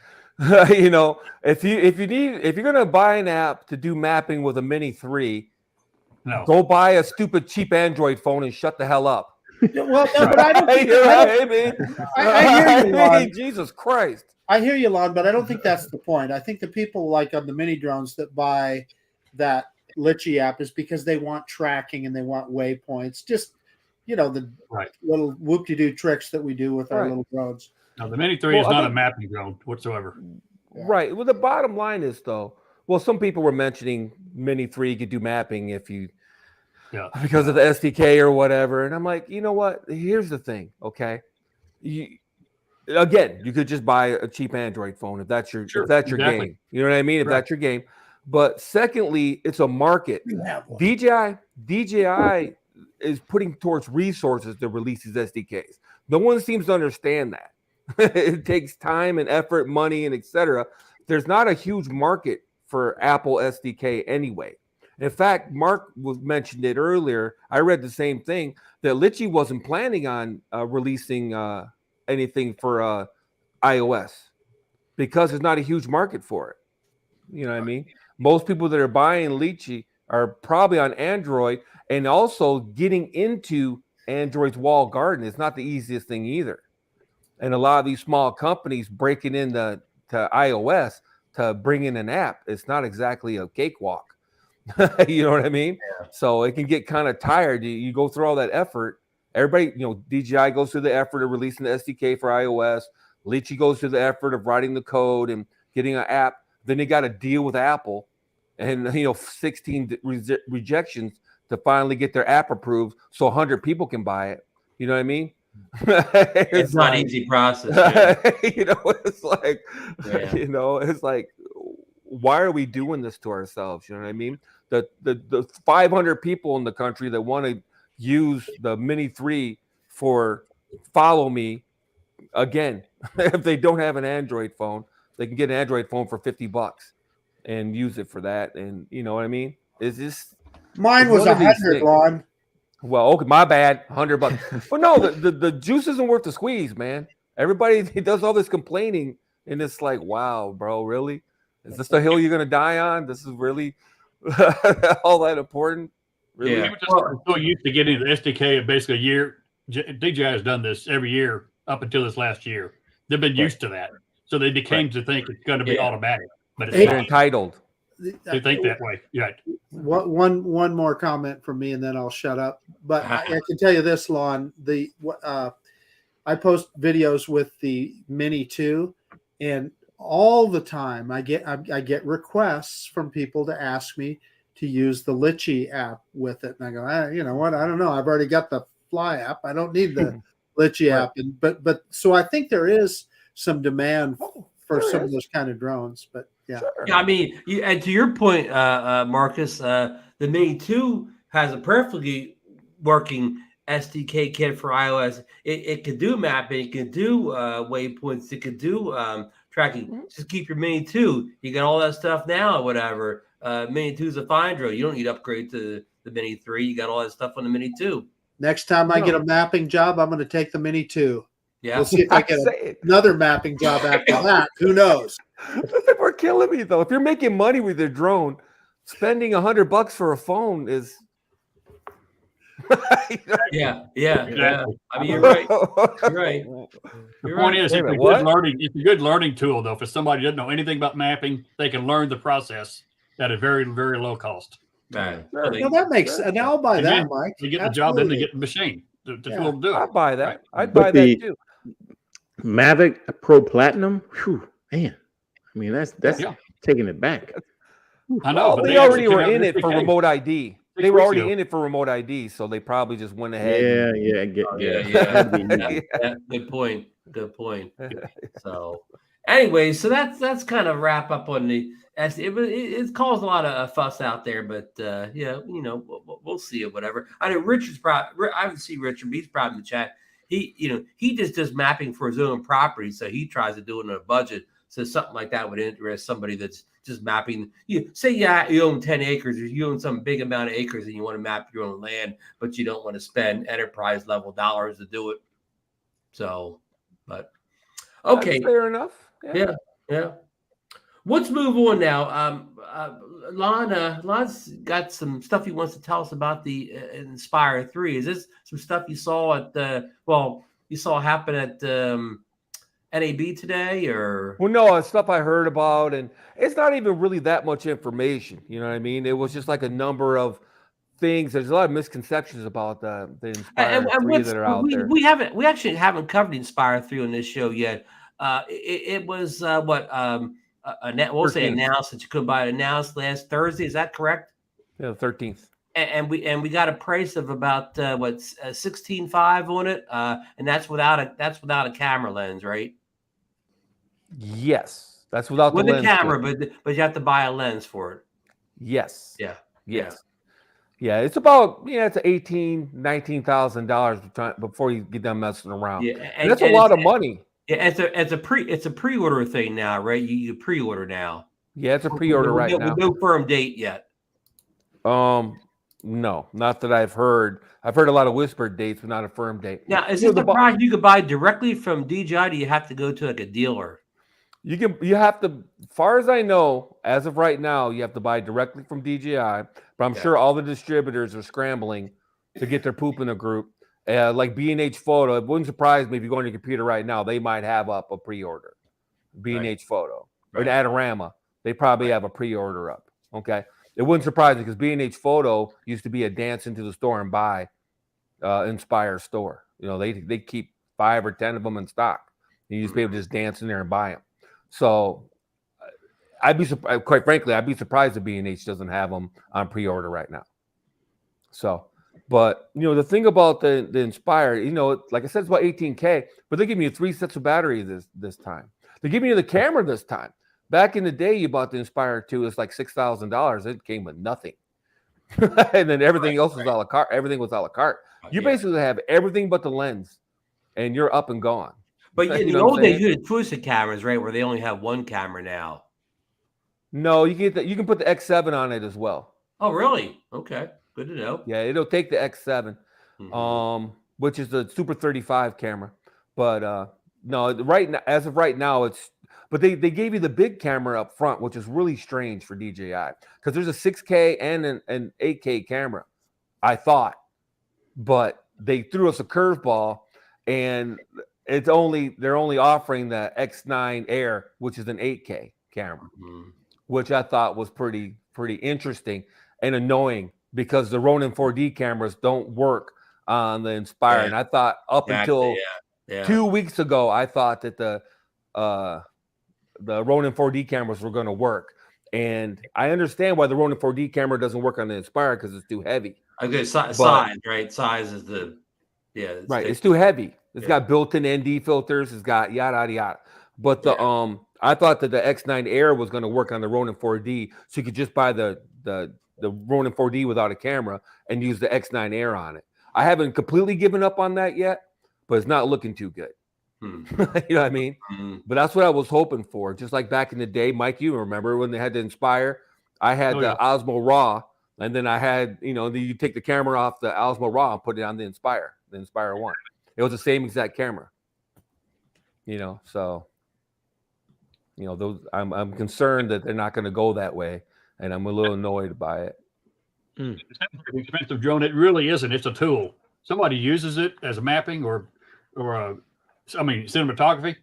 You know, if you're gonna buy an app to do mapping with a Mini 3,
No.
go buy a stupid cheap Android phone and shut the hell up.
Well, no, but I don't think
You know
I
what
don't-
I mean?
I hear you,
I mean,
Lon.
Jesus Christ.
I hear you, Lon, but I don't think that's the point. I think the people like on the mini drones that buy that Litchi app is because they want tracking and they want waypoints. Just, the
Right.
little whoop-de-doo tricks that we do with our
Right.
little drones.
No, the Mini 3
Well,
is
I
not a
think-
mapping drone whatsoever.
Yeah.
Right. Well, the bottom line is though, well, some people were mentioning Mini 3 could do mapping if you because of the SDK or whatever. And I'm like, you know what? Here's the thing, okay? You could just buy a cheap Android phone if that's your
Exactly.
game. You know what I mean? If
Right.
that's your game. But secondly, it's a market.
You have one.
DJI is putting towards resources to release these SDKs. No one seems to understand that. It takes time and effort, money, and etc. There's not a huge market for Apple SDK anyway. In fact, Mark mentioned it earlier. I read the same thing that Litchi wasn't planning on releasing anything for iOS because there's not a huge market for it. You know what I mean? Most people that are buying Litchi are probably on Android, and also getting into Android's walled garden is not the easiest thing either. And a lot of these small companies breaking into iOS to bring in an app, it's not exactly a cakewalk. You know what I mean?
Yeah.
So it can get kind of tired. You go through all that effort. Everybody, DJI goes through the effort of releasing the SDK for iOS. Litchi goes through the effort of writing the code and getting an app. Then they got to deal with Apple and 16 rejections to finally get their app approved so 100 people can buy it. You know what I mean?
It's not an easy process. Yeah.
It's like,
Yeah.
it's like, why are we doing this to ourselves? You know what I mean? The 500 people in the country that want to use the Mini 3 for follow me, again, if they don't have an Android phone, they can get an Android phone for $50 and use it for that. And you know what I mean? It's just
Mine was
one of these
100,
things.
Lon.
Well, okay, my bad, $100. But no, the juice isn't worth the squeeze, man. Everybody does all this complaining, and it's like, wow, bro, really? Is this the hill you're gonna die on? This is really all that important? Really?
Yeah.
People just are so used to getting the SDK basically a year. DJI has done this every year up until this last year. They've been used to that. So they became to think it's going to be
Yeah.
automatic. But it's
Hey,
They're
not.
entitled.
They think that way. Yeah.
One more comment from me, and then I'll shut up. But I can tell you this, Lon. I post videos with the Mini 2, and all the time I get requests from people to ask me to use the Litchi app with it, and I go, you know what? I don't know. I've already got the Fly app. I don't need the Litchi app. And but so I think there is some demand for some of those kind of drones. But yeah.
Sure.
Yeah, I mean, and to your point, Marcus, the Mini 2 has a perfectly working SDK kit for iOS. It can do mapping, it can do waypoints, it can do tracking. Just keep your Mini 2. You got all that stuff now or whatever. Mini 2 is a fine drone. You don't need to upgrade to the Mini 3. You got all that stuff on the Mini 2.
Next time I get a mapping job, I'm going to take the Mini 2.
Yeah.
We'll see if I get another mapping job after that. Who knows?
People are killing me though. If you're making money with your drone, spending $100 for a phone is.
Yeah.
Exactly.
I mean, you're right. You're right.
The point is,
Wait
it's
a
a,
minute, what?
good learning, it's a good learning tool, though. For somebody who doesn't know anything about mapping, they can learn the process at a very, very low cost.
Right.
Now that makes sense. Now I'll buy
And
that,
then
Mike.
They get the job, then they
Absolutely.
get the machine to
Yeah.
be able to do it.
I'd buy that. I'd
But
buy
the-
that too.
Mavic Pro Platinum. Whew, man. I mean, that's
Yeah.
taking it back.
I know.
Well,
but
they
actually
already
came
were
out
in
with
it for
SDK.
remote ID. they were already in it for remote ID, so they probably just went ahead.
Yeah.
Good point. So, anyway, so that's kind of wrap up on the. It's caused a lot of fuss out there, but yeah, we'll see it. Whatever. I know Richard's probably. I haven't seen Richard, but he's probably in the chat. He just does mapping for his own property, so he tries to do it in a budget. So something like that would interest somebody that's just mapping. You own 10 acres, or you own some big amount of acres, and you want to map your own land, but you don't want to spend enterprise level dollars to do it. So, but okay,
that's fair enough.
Yeah. Let's move on now. Lon's got some stuff he wants to tell us about the Inspire 3. Is this some stuff you saw happen at NAB today, or?
Well, no, it's stuff I heard about, and it's not even really that much information. You know what I mean? It was just like a number of things. There's a lot of misconceptions about the Inspire 3 that are out there.
We actually haven't covered the Inspire 3 on this show yet. It was we'll say announced that you could buy it announced last Thursday. Is that correct?
Yeah, the 13th.
And we got a price of about $16,500 on it, and that's without a camera lens, right?
Yes, that's without
with
the
lens camera, but you have to buy a lens for it.
Yes.
Yeah.
It's about it's $18,000-$19,000 before you get done messing around. Yeah, and that's a lot of money.
Yeah, it's a pre-order thing now, right? You pre-order now.
Yeah, it's a pre-order right now.
With no firm date yet.
No, not that I've heard. I've heard a lot of whispered dates, but not a firm date.
Now, is this the product you could buy directly from DJI? Do you have to go to like a dealer?
You have to, as far as I know, as of right now, you have to buy directly from DJI. But I'm sure all the distributors are scrambling to get their poop in a group. Like B&H Photo, it wouldn't surprise me if you go on your computer right now, they might have up a pre-order. B&H Photo or Adorama, they probably have a pre-order up. Okay, it wouldn't surprise me because B&H Photo used to be a dance into the store and buy Inspire store. They keep 5 or 10 of them in stock. You used to be able to just dance in there and buy them. So quite frankly, I'd be surprised if B&H doesn't have them on pre-order right now. So, but the thing about the Inspire, like I said, it's about $18K, but they give you 3 sets of battery this time. They're giving you the camera this time. Back in the day, you bought the Inspire 2, it's like $6,000. It came with nothing. And then everything else was a la carte. Everything was a la carte. You basically have everything but the lens, and you're up and gone.
But in the old days, you had Twisted cameras, right, where they only have one camera now.
No, you can put the X7 on it as well.
Oh, really? Okay, good to know.
Yeah, it'll take the X7, which is the Super 35 camera. But no, as of right now, but they gave you the big camera up front, which is really strange for DJI because there's a 6K and an 8K camera, I thought, but they threw us a curveball, and they're only offering the X9 Air, which is an 8K camera, which I thought was pretty interesting and annoying because the Ronin 4D cameras don't work on the Inspire, and I thought until 2 weeks ago, I thought that the Ronin 4D cameras were going to work. And I understand why the Ronin 4D camera doesn't work on the Inspire because it's too heavy.
Okay, size, right? Size is it's too
heavy. It's got built-in ND filters. It's got yada yada. But I thought that the X9 Air was going to work on the Ronin 4D, so you could just buy the Ronin 4D without a camera and use the X9 Air on it. I haven't completely given up on that yet, but it's not looking too good. You know what I mean? But that's what I was hoping for. Just like back in the day, Mike, you remember when they had the Inspire? I had the Osmo Raw, and then I had, you take the camera off the Osmo Raw and put it on the Inspire 1. It was the same exact camera. So those I'm concerned that they're not going to go that way, and I'm a little annoyed by it.
It's not an expensive drone. It really isn't. It's a tool. Somebody uses it as a mapping or cinematography.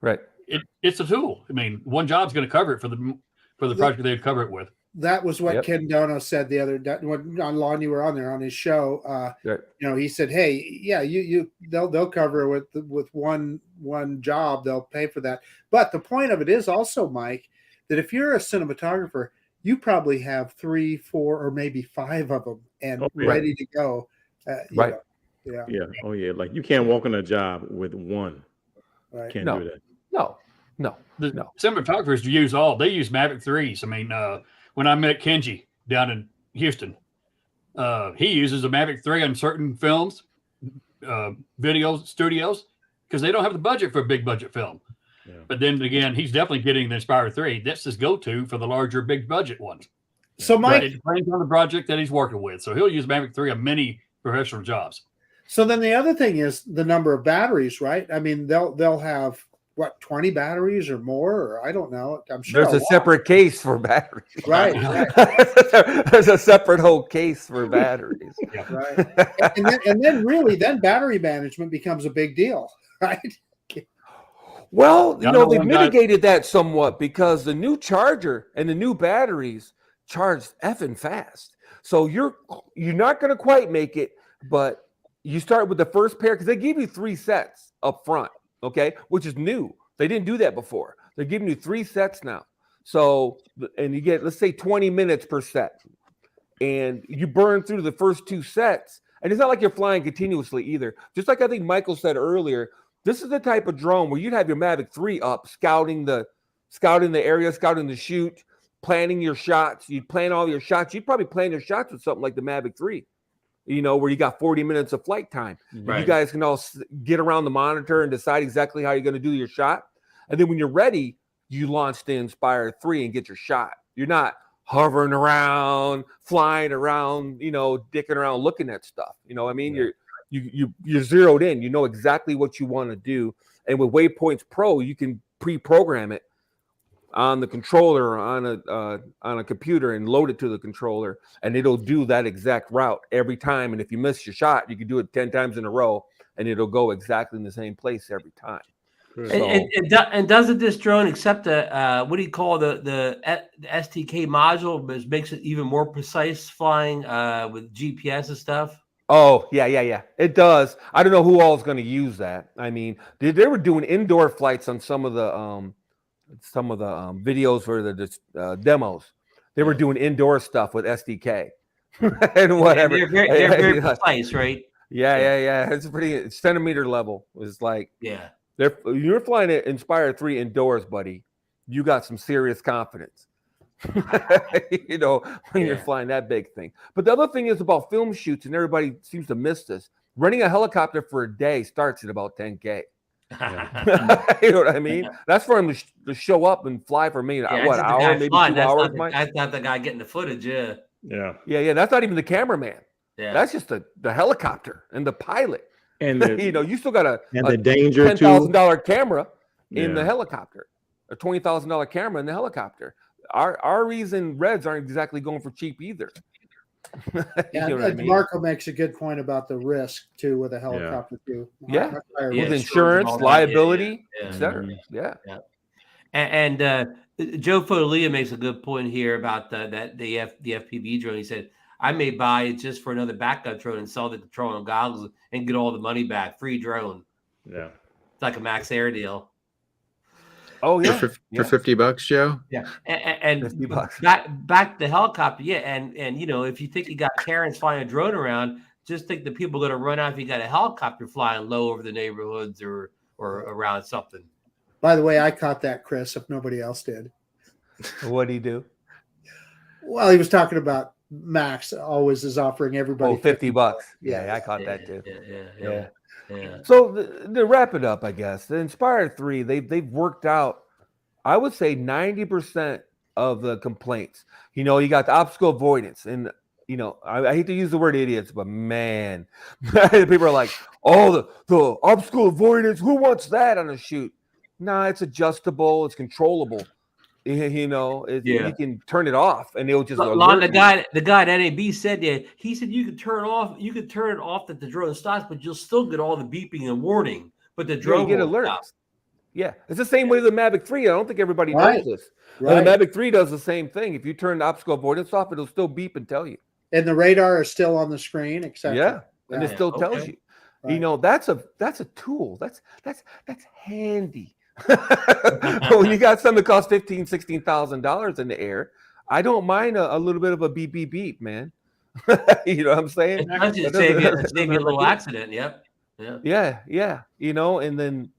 Right. It's a tool. I mean, one job's going to cover it for the project they'd cover it with.
That was what Ken Dono said the other day when Lon, you were on there on his show. He said, "Hey, they'll cover it with one job. They'll pay for that." But the point of it is also, Mike, that if you're a cinematographer, you probably have 3, 4, or maybe 5 of them and ready to go.
Right.
Yeah.
Yeah. Oh yeah. Like you can't walk on a job with one.
Right.
Can't
No.
do that.
No.
The cinematographers they use Mavic 3s. I mean, when I met Kenji down in Houston, he uses a Mavic 3 on certain films, video studios, because they don't have the budget for a big budget film.
Yeah.
But then again, he's definitely getting the Inspire 3. That's his go-to for the larger, big budget ones.
So,
But
Mike,
it depends on the project that he's working with. So he'll use Mavic 3 on many professional jobs.
so then the other thing is the number of batteries, right? I mean, they'll have what, 20 batteries or more, or I don't know. I'm sure
There's a
lot.
separate case for batteries.
Right.
There's a separate whole case for batteries.
Right. And then really, then battery management becomes a big deal, right?
Well,
Yeah, I know
they've
one guy-
mitigated that somewhat because the new charger and the new batteries charge effing fast. So you're not going to quite make it, but you start with the first pair because they give you 3 sets up front, okay, which is new. They didn't do that before. They're giving you 3 sets now. So, and you get, let's say 20 minutes per set, and you burn through the first 2 sets. And it's not like you're flying continuously either. Just like I think Michael said earlier, this is the type of drone where you'd have your Mavic 3 up, scouting the area, scouting the shoot, planning your shots. You'd plan all your shots. You'd probably plan your shots with something like the Mavic 3, where you got 40 minutes of flight time.
Right.
You guys can all get around the monitor and decide exactly how you're going to do your shot. And then when you're ready, you launch the Inspire 3 and get your shot. You're not hovering around, flying around, dicking around, looking at stuff. You know what I mean?
Yeah.
You're zeroed in. You know exactly what you want to do. And with Waypoints Pro, you can pre-program it on the controller on a computer and load it to the controller, and it'll do that exact route every time. And if you miss your shot, you can do it 10 times in a row, and it'll go exactly in the same place every time.
And doesn't this drone accept what do you call the SDK module, which makes it even more precise flying with GPS and stuff?
Oh, yeah. It does. I don't know who all is going to use that. I mean, they were doing indoor flights on some of the videos for the demos. They were doing indoor stuff with SDK and whatever.
They're very precise, right?
Yeah. It's pretty centimeter level. It's like, you're flying an Inspire 3 indoors, buddy. You got some serious confidence. When you're flying that big thing. But the other thing is about film shoots, and everybody seems to miss this. Renting a helicopter for a day starts at about $10K. You know what I mean? That's for him to show up and fly for me. What hour, maybe 2 hours?
That's not the guy getting the footage. Yeah.
That's not even the cameraman.
Yeah.
That's just the helicopter and the pilot.
And
you still got
the danger
$10,000 camera in the helicopter, a $20,000 camera in the helicopter. Our reason Reds aren't exactly going for cheap either.
Yeah,
you know what I mean?
Marco makes a good point about the risk too with a helicopter too.
Yeah,
With
with insurance, liability, etc. Yeah.
And Joe Fodelia makes a good point here about the FPV drone. He said, I may buy it just for another backup drone and sell the control and goggles and get all the money back. Free drone.
Yeah.
It's like a Max Air deal.
Oh yeah,
for $50, Joe.
Yeah, and
$50.
back to the helicopter. Yeah, and if you think you got Karens flying a drone around, just think the people going to run out if you got a helicopter flying low over the neighborhoods or around something.
By the way, I caught that, Chris, if nobody else did.
What do you do?
Well, he was talking about Max always is offering everybody
$50.
Yeah,
I caught that too.
Yeah.
So to wrap it up, I guess the Inspire 3, they've worked out, I would say 90% of the complaints. You got the obstacle avoidance, and I hate to use the word idiots, but man, people are like, oh, the obstacle avoidance, who wants that on a shoot? Nah, it's adjustable, it's controllable. You can turn it off, and it'll just.
The guy at NAB said, he said you could turn it off that the drone stops, but you'll still get all the beeping and warning. But the drone
get
won't
alerts.
stop.
Yeah, it's the same way with the Mavic 3. I don't think everybody knows this.
Right.
The Mavic 3 does the same thing. If you turn the obstacle avoidance off, it'll still beep and tell you.
And the radar is still on the screen, etc.
Yeah, and it still tells you.
Right.
That's a tool. That's handy. When you got something that costs $15,000-$16,000 in the air, I don't mind a little bit of a beep beep beep, man. You know what I'm saying?
It's just save you a little accident. Yep.
Yeah. You know, and then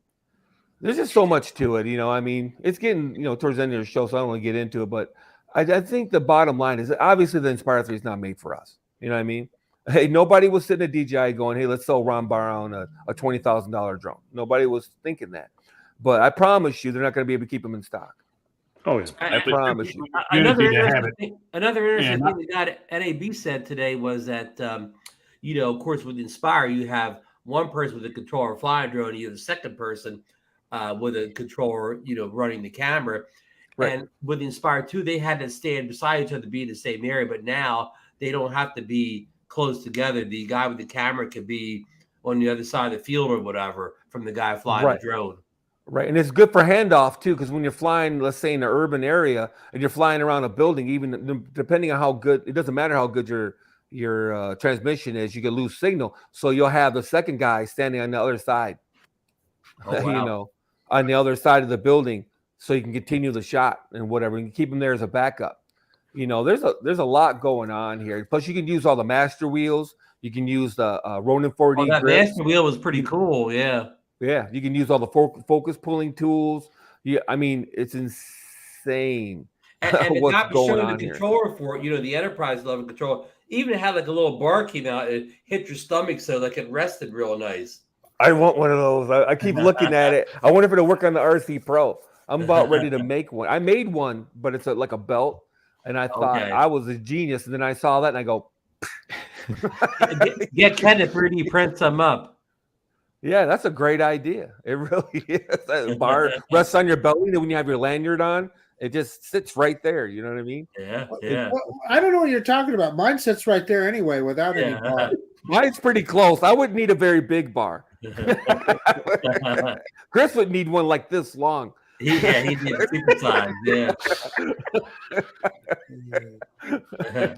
there's just so much to it. You know, I mean, it's getting, you know, towards the end of the show, so I don't want to get into it. But I think the bottom line is that obviously the Inspire 3 is not made for us. You know what I mean? Hey, nobody was sitting at DJI going, hey, let's sell Ron Brown a $20,000 drone. Nobody was thinking that. But I promise you, they're not going to be able to keep them in stock.
Oh, yeah.
I promise you.
Another interesting thing the guy at NAB said today was that, you know, of course, with Inspire, you have one person with a controller flying a drone, you have the second person with a controller, you know, running the camera. Right. And with Inspire 2, they had to stand beside each other, be in the same area. But now they don't have to be close together. The guy with the camera could be on the other side of the field or whatever from the guy flying the drone. Right.
And it's good for handoff, too, because when you're flying, let's say, in an urban area and you're flying around a building, even depending on how good, it doesn't matter how good your transmission is, you can lose signal. So you'll have the second guy standing on the other side, you know, on the other side of the building, so you can continue the shot and whatever. You can keep them there as a backup. You know, there's a lot going on here. Plus, you can use all the master wheels. You can use the Ronin 4D.
That master wheel was pretty cool. Yeah.
Yeah, you can use all the focus pulling tools. Yeah, I mean, it's insane.
And
what's
not
going
showing
on
the
here.
controller for it, you know, the enterprise level controller, even had like a little bar came out and hit your stomach so like it rested real nice.
I want one of those. I keep looking at it. I wonder if it'll work on the RC Pro. I'm about ready to make one. I made one, but it's like a belt. And I thought I was a genius. And then I saw that and I go,
get Ken to 3D print some up.
Yeah, that's a great idea. It really is. That bar rests on your belly. Then when you have your lanyard on, it just sits right there. You know what I mean?
Yeah.
Well, I don't know what you're talking about. Mine sits right there anyway without any bar.
Mine's pretty close. I wouldn't need a very big bar. Chris would need one like this long.
He did super size. Yeah.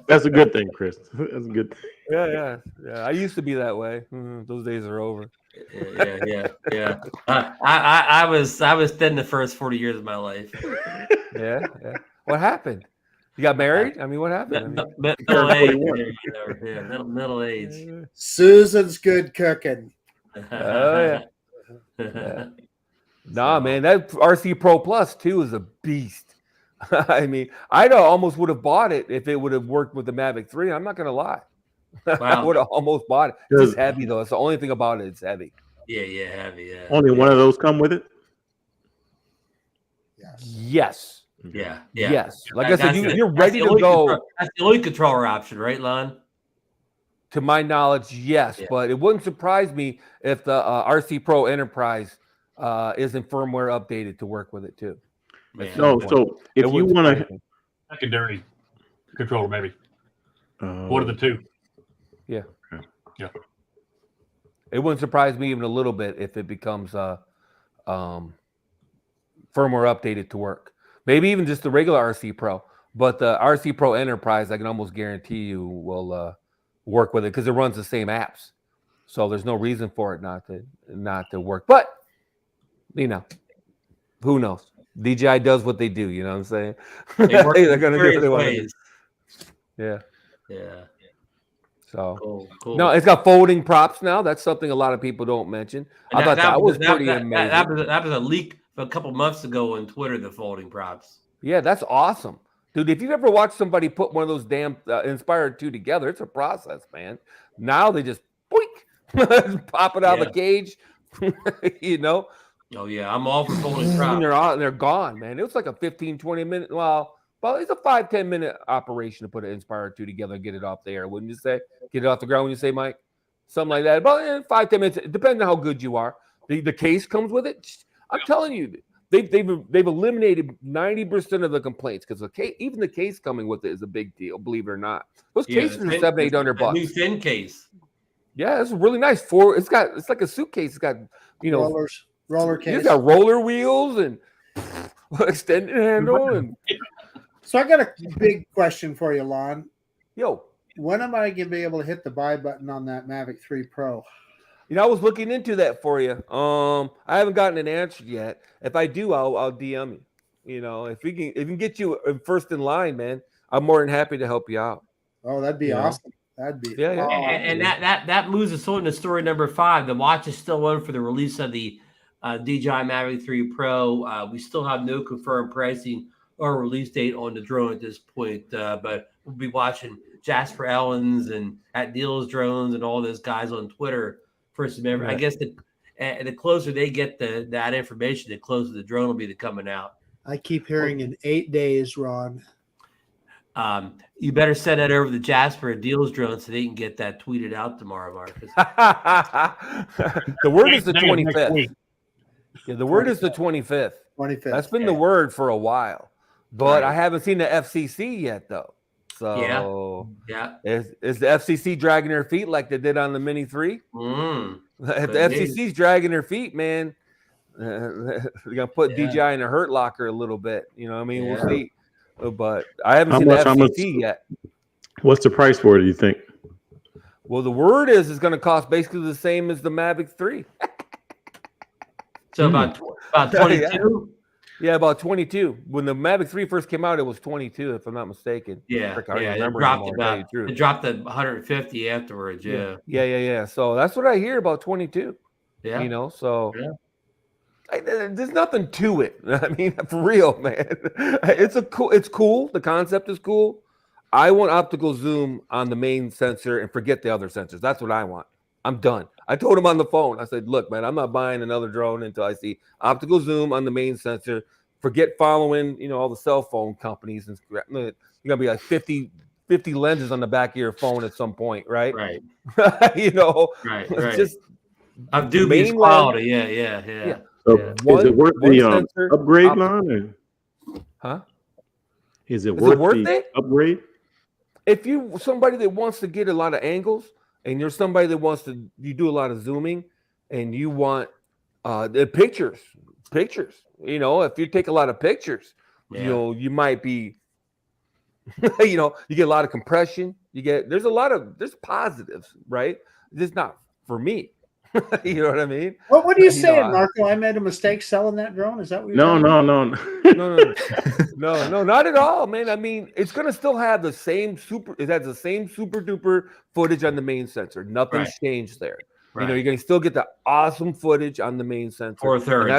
That's a good thing, Chris. That's a good thing.
Yeah. I used to be that way. Those days are over.
Yeah. I was thin the first 40 years of my life.
Yeah. What happened? You got married? I mean, what happened?
Middle age. Middle age.
Susan's good cooking.
Oh yeah. Nah, man, that RC Pro Plus 2 is a beast. I mean, I almost would have bought it if it would have worked with the Mavic 3. I'm not going to lie. Wow. I would have almost bought it. It's heavy, though. It's the only thing about it. It's heavy.
Yeah, heavy. Yeah.
Only one of those come with it?
Yes.
Yeah.
Yes. Like I said, you're ready to go.
That's the only controller option, right, Lon?
To my knowledge, yes. Yeah. But it wouldn't surprise me if the RC Pro Enterprise isn't firmware updated to work with it too.
No, so if you want to
secondary controller, maybe one of the two.
Yeah. It wouldn't surprise me even a little bit if it becomes firmware updated to work. Maybe even just the regular RC Pro, but the RC Pro Enterprise, I can almost guarantee you will work with it because it runs the same apps. So there's no reason for it not to work. But you know, who knows? DJI does what they do. You know what I'm saying? They're gonna do what they want to do. Yeah. So cool. No, it's got folding props now. That's something a lot of people don't mention. I thought that was pretty amazing.
That was a leak a couple months ago on Twitter. The folding props.
Yeah, that's awesome, dude. If you've ever watched somebody put one of those damn Inspire 2 together, it's a process, man. Now they just boink, pop it out of the cage. You know.
Oh yeah, I'm all for folding props.
They're gone, man. It was like a 15-20 minute. Well, it's a 5-10 minute operation to put an Inspire 2 together and get it off the air, wouldn't you say? Get it off the ground, when you say, Mike? Something like that. About 5-10 minutes. It depends on how good you are. The case comes with it. I'm telling you, they've eliminated 90% of the complaints because even the case coming with it is a big deal. Believe it or not, those cases are $700-800.
New thin case.
Yeah, it's really nice. It's like a suitcase. It's got
roller case.
It's got roller wheels and extended handle. And
so I got a big question for you, Lon.
Yo,
when am I going to be able to hit the buy button on that Mavic 3 Pro?
You know, I was looking into that for you. I haven't gotten an answer yet. If I do, I'll DM you. You know, if we can get you first in line, man, I'm more than happy to help you out.
Oh, that'd be awesome. That'd be
yeah.
And that moves us on to story number 5. The watch is still on for the release of the DJI Mavic 3 Pro. We still have no confirmed pricing or release date on the drone at this point, but we'll be watching Jasper Ellens and at Deals Drones and all those guys on Twitter for some. I guess the closer they get that information, the closer the drone will be to coming out.
I keep hearing in 8 days, Ron.
You better send that over to Jasper at Deals Drones so they can get that tweeted out tomorrow, Marcus.
The word is the 25th. Yeah, the word is the 25th.
25th.
That's been the word for a while, but I haven't seen the FCC yet, though. So
yeah.
Is the FCC dragging their feet like they did on the Mini 3?
Mm.
If the FCC's dragging their feet, man, they're gonna put DJI in a hurt locker a little bit. You know what I mean? We'll see. But I haven't seen the FCC yet.
What's the price for it, do you think?
Well, the word is it's going to cost basically the same as the Mavic 3.
So about 22?
Yeah, about 22. When the Mavic 3 first came out, it was 22, if I'm not mistaken.
Yeah,
I remember
it dropped to 150 afterwards.
Yeah. So that's what I hear, about 22.
Yeah.
You know, so there's nothing to it. I mean, for real, man. It's cool. The concept is cool. I want optical zoom on the main sensor and forget the other sensors. That's what I want. I'm done. I told him on the phone. I said, look, man, I'm not buying another drone until I see optical zoom on the main sensor. Forget following, all the cell phone companies. And you're going to be like 50 lenses on the back of your phone at some point, right?
Right.
Right. Just
of dubious quality. Yeah.
So is it worth the upgrade line?
Huh?
Is it worth the upgrade?
If you're somebody that wants to get a lot of angles and you're somebody that you do a lot of zooming and you want the pictures, if you take a lot of pictures, you might be, you get a lot of compression. There's positives, right? It's not for me. You know what I mean?
What are you saying, Marco? I made a mistake selling that drone. Is that what you're saying?
No, not at all, man. I mean, it's gonna still have the same it has the same super duper footage on the main sensor. Nothing's changed there. Right. You're gonna still get the awesome footage on the main sensor.
Or third.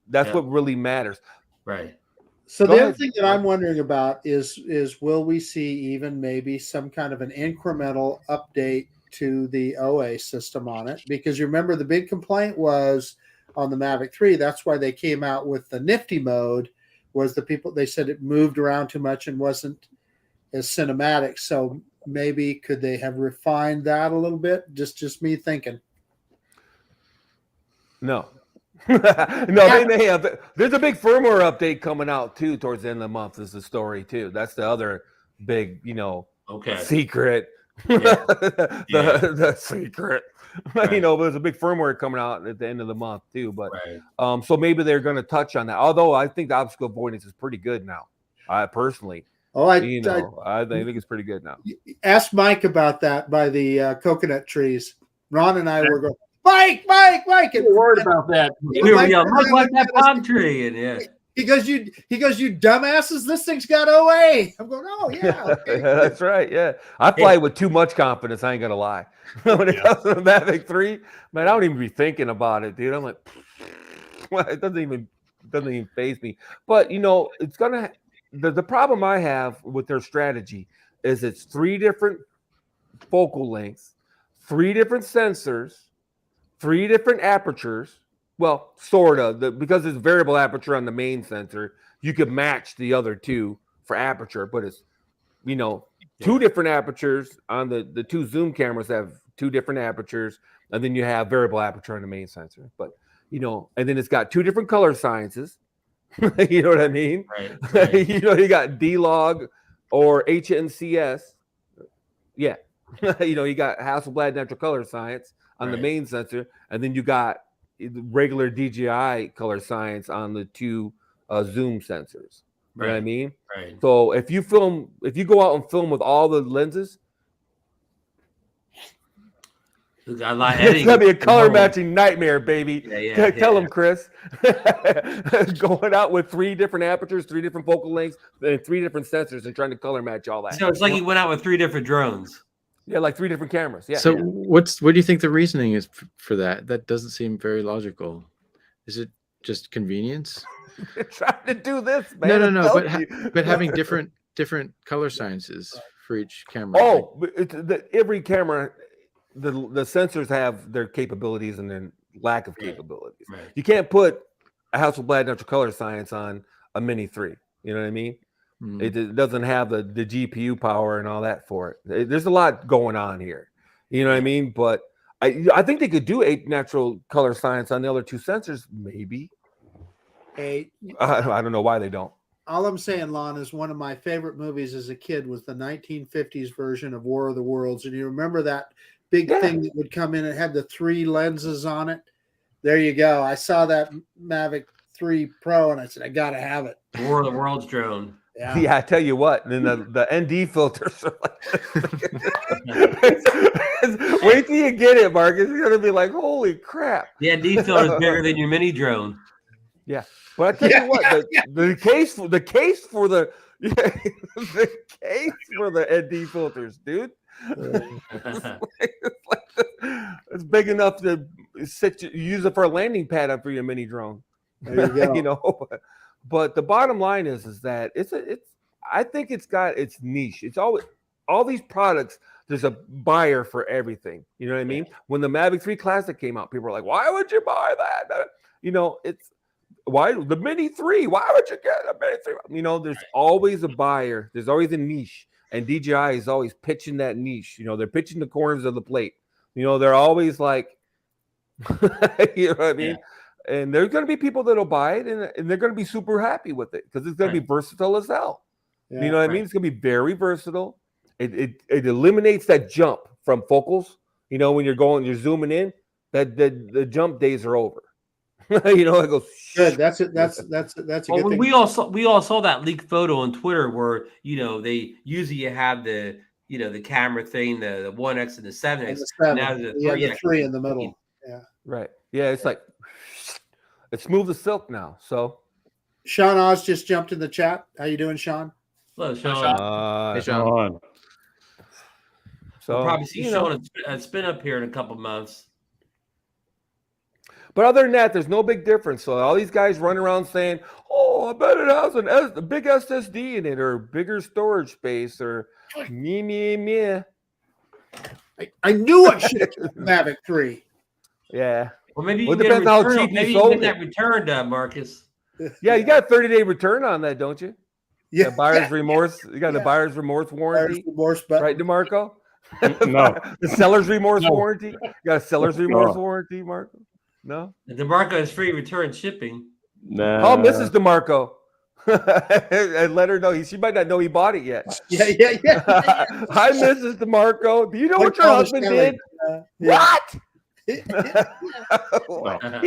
That's what really matters.
Right.
So the other thing that I'm wondering about is will we see even maybe some kind of an incremental update to the OA system on it? Because you remember the big complaint was on the Mavic 3. That's why they came out with the nifty mode, was they said it moved around too much and wasn't as cinematic. So maybe could they have refined that a little bit? Just me thinking.
No. They may have. There's a big firmware update coming out too towards the end of the month, is the story too. That's the other big, secret. The secret. Right. There's a big firmware coming out at the end of the month too. But so maybe they're going to touch on that. Although I think the obstacle avoidance is pretty good now. I personally, I think it's pretty good now.
Ask Mike about that by the coconut trees. Ron and I were going, Mike.
You're worried about that.
We were yelling, look like that palm tree, and
He goes, you dumbasses, this thing's got OA. I'm going, oh, yeah. Okay.
That's right, yeah. I fly with too much confidence, I ain't going to lie. When it comes to the Mavic 3, man, I don't even be thinking about it, dude. I'm like, it doesn't even faze me. But, it's going to – the problem I have with their strategy is it's 3 different focal lengths, 3 different sensors, 3 different apertures. Well, sort of, because it's variable aperture on the main sensor, you could match the other 2 for aperture, but it's, 2 different apertures on the 2 zoom cameras have 2 different apertures, and then you have variable aperture on the main sensor. But, and then it's got 2 different color sciences. You know what I mean?
Right.
You got D-Log or HNCS. Yeah. You got Hasselblad natural color science on the main sensor, and then you got regular DJI color science on the 2 zoom sensors. You know what I mean?
Right.
So if you go out and film with all the lenses,
I like
It's
editing.
gonna be a color matching nightmare, baby.
Yeah,
Tell them, Chris. Going out with 3 different apertures, 3 different focal lengths, and 3 different sensors, and trying to color match all that.
So it's like he went out with 3 different drones.
Yeah, like 3 different cameras. Yeah.
So what do you think the reasoning is for that? That doesn't seem very logical. Is it just convenience?
They're trying to do this, man.
No. But having different color sciences for each camera.
Oh, every camera, the sensors have their capabilities and their lack of capabilities.
Right.
You can't put a Hasselblad natural color science on a Mini 3. You know what I mean? It doesn't have the GPU power and all that for it. There's a lot going on here. You know what I mean? But I think they could do 8 natural color science on the other 2 sensors, maybe.
Hey,
I don't know why they don't.
all I'm saying, Lon, is one of my favorite movies as a kid was the 1950s version of War of the Worlds. And you remember that big thing that would come in and had the 3 lenses on it? There you go. I saw that Mavic 3 Pro and I said, I got to have it.
War of the Worlds drone.
Yeah, I tell you what. Then the ND filters are like wait till you get it, Marcus. You're gonna be like, holy crap.
The ND filter is bigger than your mini drone.
Yeah, but I tell you what, the case for the ND filters, dude. It's big enough to use it for a landing pad for your mini drone.
There you go.
You know, but the bottom line is that I think it's got its niche. It's always all these products. There's a buyer for everything. You know what I mean? When the Mavic 3 Classic came out, people were like, "Why would you buy that?" You know, it's why the Mini 3. Why would you get a Mini 3? You know, there's always a buyer. There's always a niche, and DJI is always pitching that niche. You know, they're pitching the corners of the plate. You know, they're always like, you know what I mean? Yeah. And there's going to be people that'll buy it, and they're going to be super happy with it because it's going to be versatile as hell. Yeah, you know what I mean? It's going to be very versatile. It eliminates that jump from focals. You know, when you're zooming in, that the jump days are over. You know, it goes
good. That's it. That's a good thing.
We all saw that leaked photo on Twitter where they usually have the the camera thing, the 1X and the 7X.
And the 7.
Now
the 3 in the middle. Yeah.
Right. Yeah. It's like it's smooth as silk now. So
Sean Oz just jumped in the chat. How you doing, Sean?
Hello, Sean.
Hey, Sean.
So
we'll probably see Sean at SpinUp here in a couple months.
But other than that, there's no big difference. So all these guys run around saying, "Oh, I bet it has a big SSD in it, or bigger storage space, or me."
I knew I should have Mavic 3.
Yeah.
Well, maybe you
depends how cheap
maybe
you sold
get that returned, Marcus.
Yeah, you got a 30-day return on that, don't you?
Yeah.
Buyer's remorse. You got the buyer's remorse warranty. Right, DeMarco?
No.
The seller's remorse warranty. You got a seller's remorse warranty, Marco? No.
DeMarco has free return shipping.
Nah.
Call Mrs. DeMarco and let her know. She might not know he bought it yet.
Yeah.
Hi, Mrs. DeMarco. Do you know what your husband did? What? He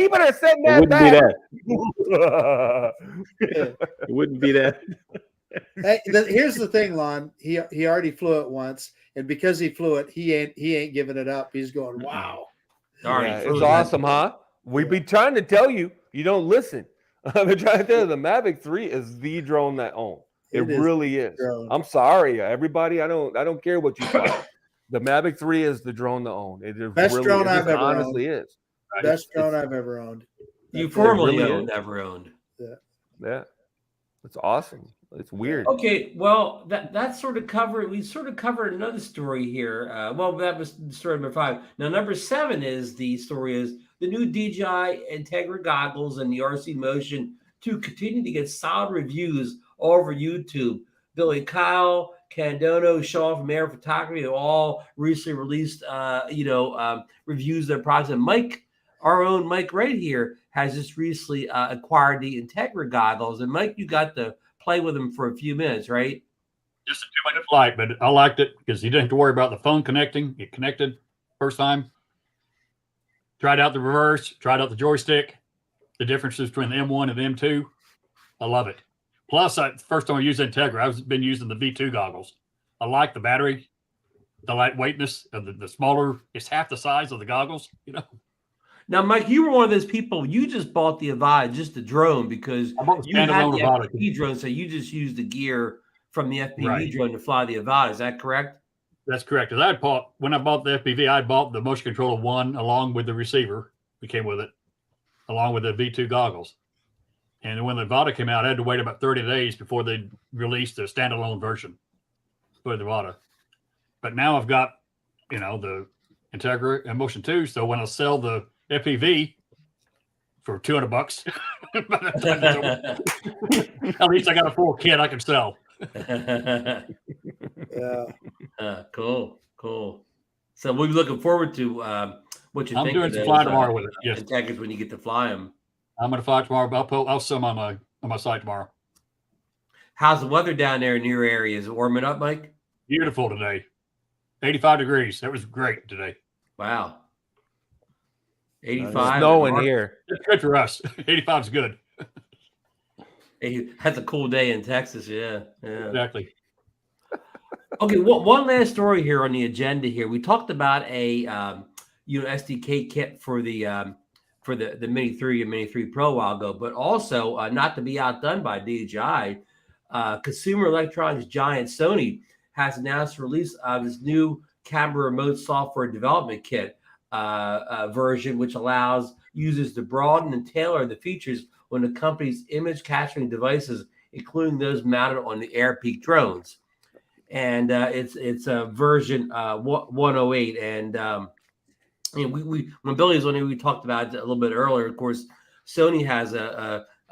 better send that back.
It wouldn't be that.
Hey, here's the thing, Lon. He already flew it once, and because he flew it, he ain't giving it up. He's going, wow.
Yeah, it's awesome, huh? We've been trying to tell you. You don't listen. I've been trying to tell you the Mavic 3 is the drone that owns. It really is. I'm sorry, everybody. I don't care what you think. The Mavic 3 is the drone to own. It is
best
really,
drone I've ever
honestly
owned.
Is.
Best drone I've ever owned.
You formerly never owned.
Yeah. It's awesome. It's weird.
Okay, well, that sort of covered. We sort of covered another story here. Well, that was story number 5. Now, number 7 is the new DJI Integra goggles and the RC Motion 2 continue to get solid reviews all over YouTube. Billy Kyle, Candono, Shaw from Air Photography have all recently released, reviews of their products. And our own Mike Wright here has just recently acquired the Integra goggles. And Mike, you got to play with them for a few minutes, right?
Just a 2-minute flight, but I liked it because you didn't have to worry about the phone connecting. It connected first time. Tried out the reverse, tried out the joystick. The differences between the M1 and the M2. I love it. Plus, first time I used Integra, I've been using the V2 goggles. I like the battery. the lightweightness of the smaller. It's half the size of the goggles. You know.
Now, Mike, you were one of those people. You just bought the Avata, just the drone, because
I bought the
you had the
standalone Avata.
FPV drone, so you just used the gear from the FPV
Right.
drone to fly the Avata. Is that correct?
That's correct. Because when I bought the FPV, I bought the motion controller one along with the receiver that came with it, along with the V2 goggles. And when the Avata came out, I had to wait about 30 days before they released the standalone version for the Avata. But now I've got, the Integra and Motion 2. So when I sell the FPV for $200, by that time it's over, at least I got a full kit I can sell.
Yeah.
Cool. So we'll be looking forward to what you
I'm
think.
doing some flying tomorrow with it. Yes,
Integras when you get to fly them.
I'm going to fly tomorrow. But I'll sell them on my site tomorrow.
How's the weather down there in your area? Is it warming up, Mike?
Beautiful today. 85 degrees. That was great today.
Wow. 85.
Snow in here.
It's good for us. 85 is good.
Hey, that's a cool day in Texas. Yeah.
Exactly.
Okay, one last story here on the agenda. Here we talked about a SDK kit for the Mini 3 and Mini 3 Pro a while ago, but also not to be outdone by DJI, consumer electronics giant Sony has announced the release of its new camera remote software development kit version, which allows users to broaden and tailor the features on the company's image capturing devices, including those mounted on the AirPeak drones. And it's a version 108. And we when Billy was on here, we talked about it a little bit earlier. Of course, Sony has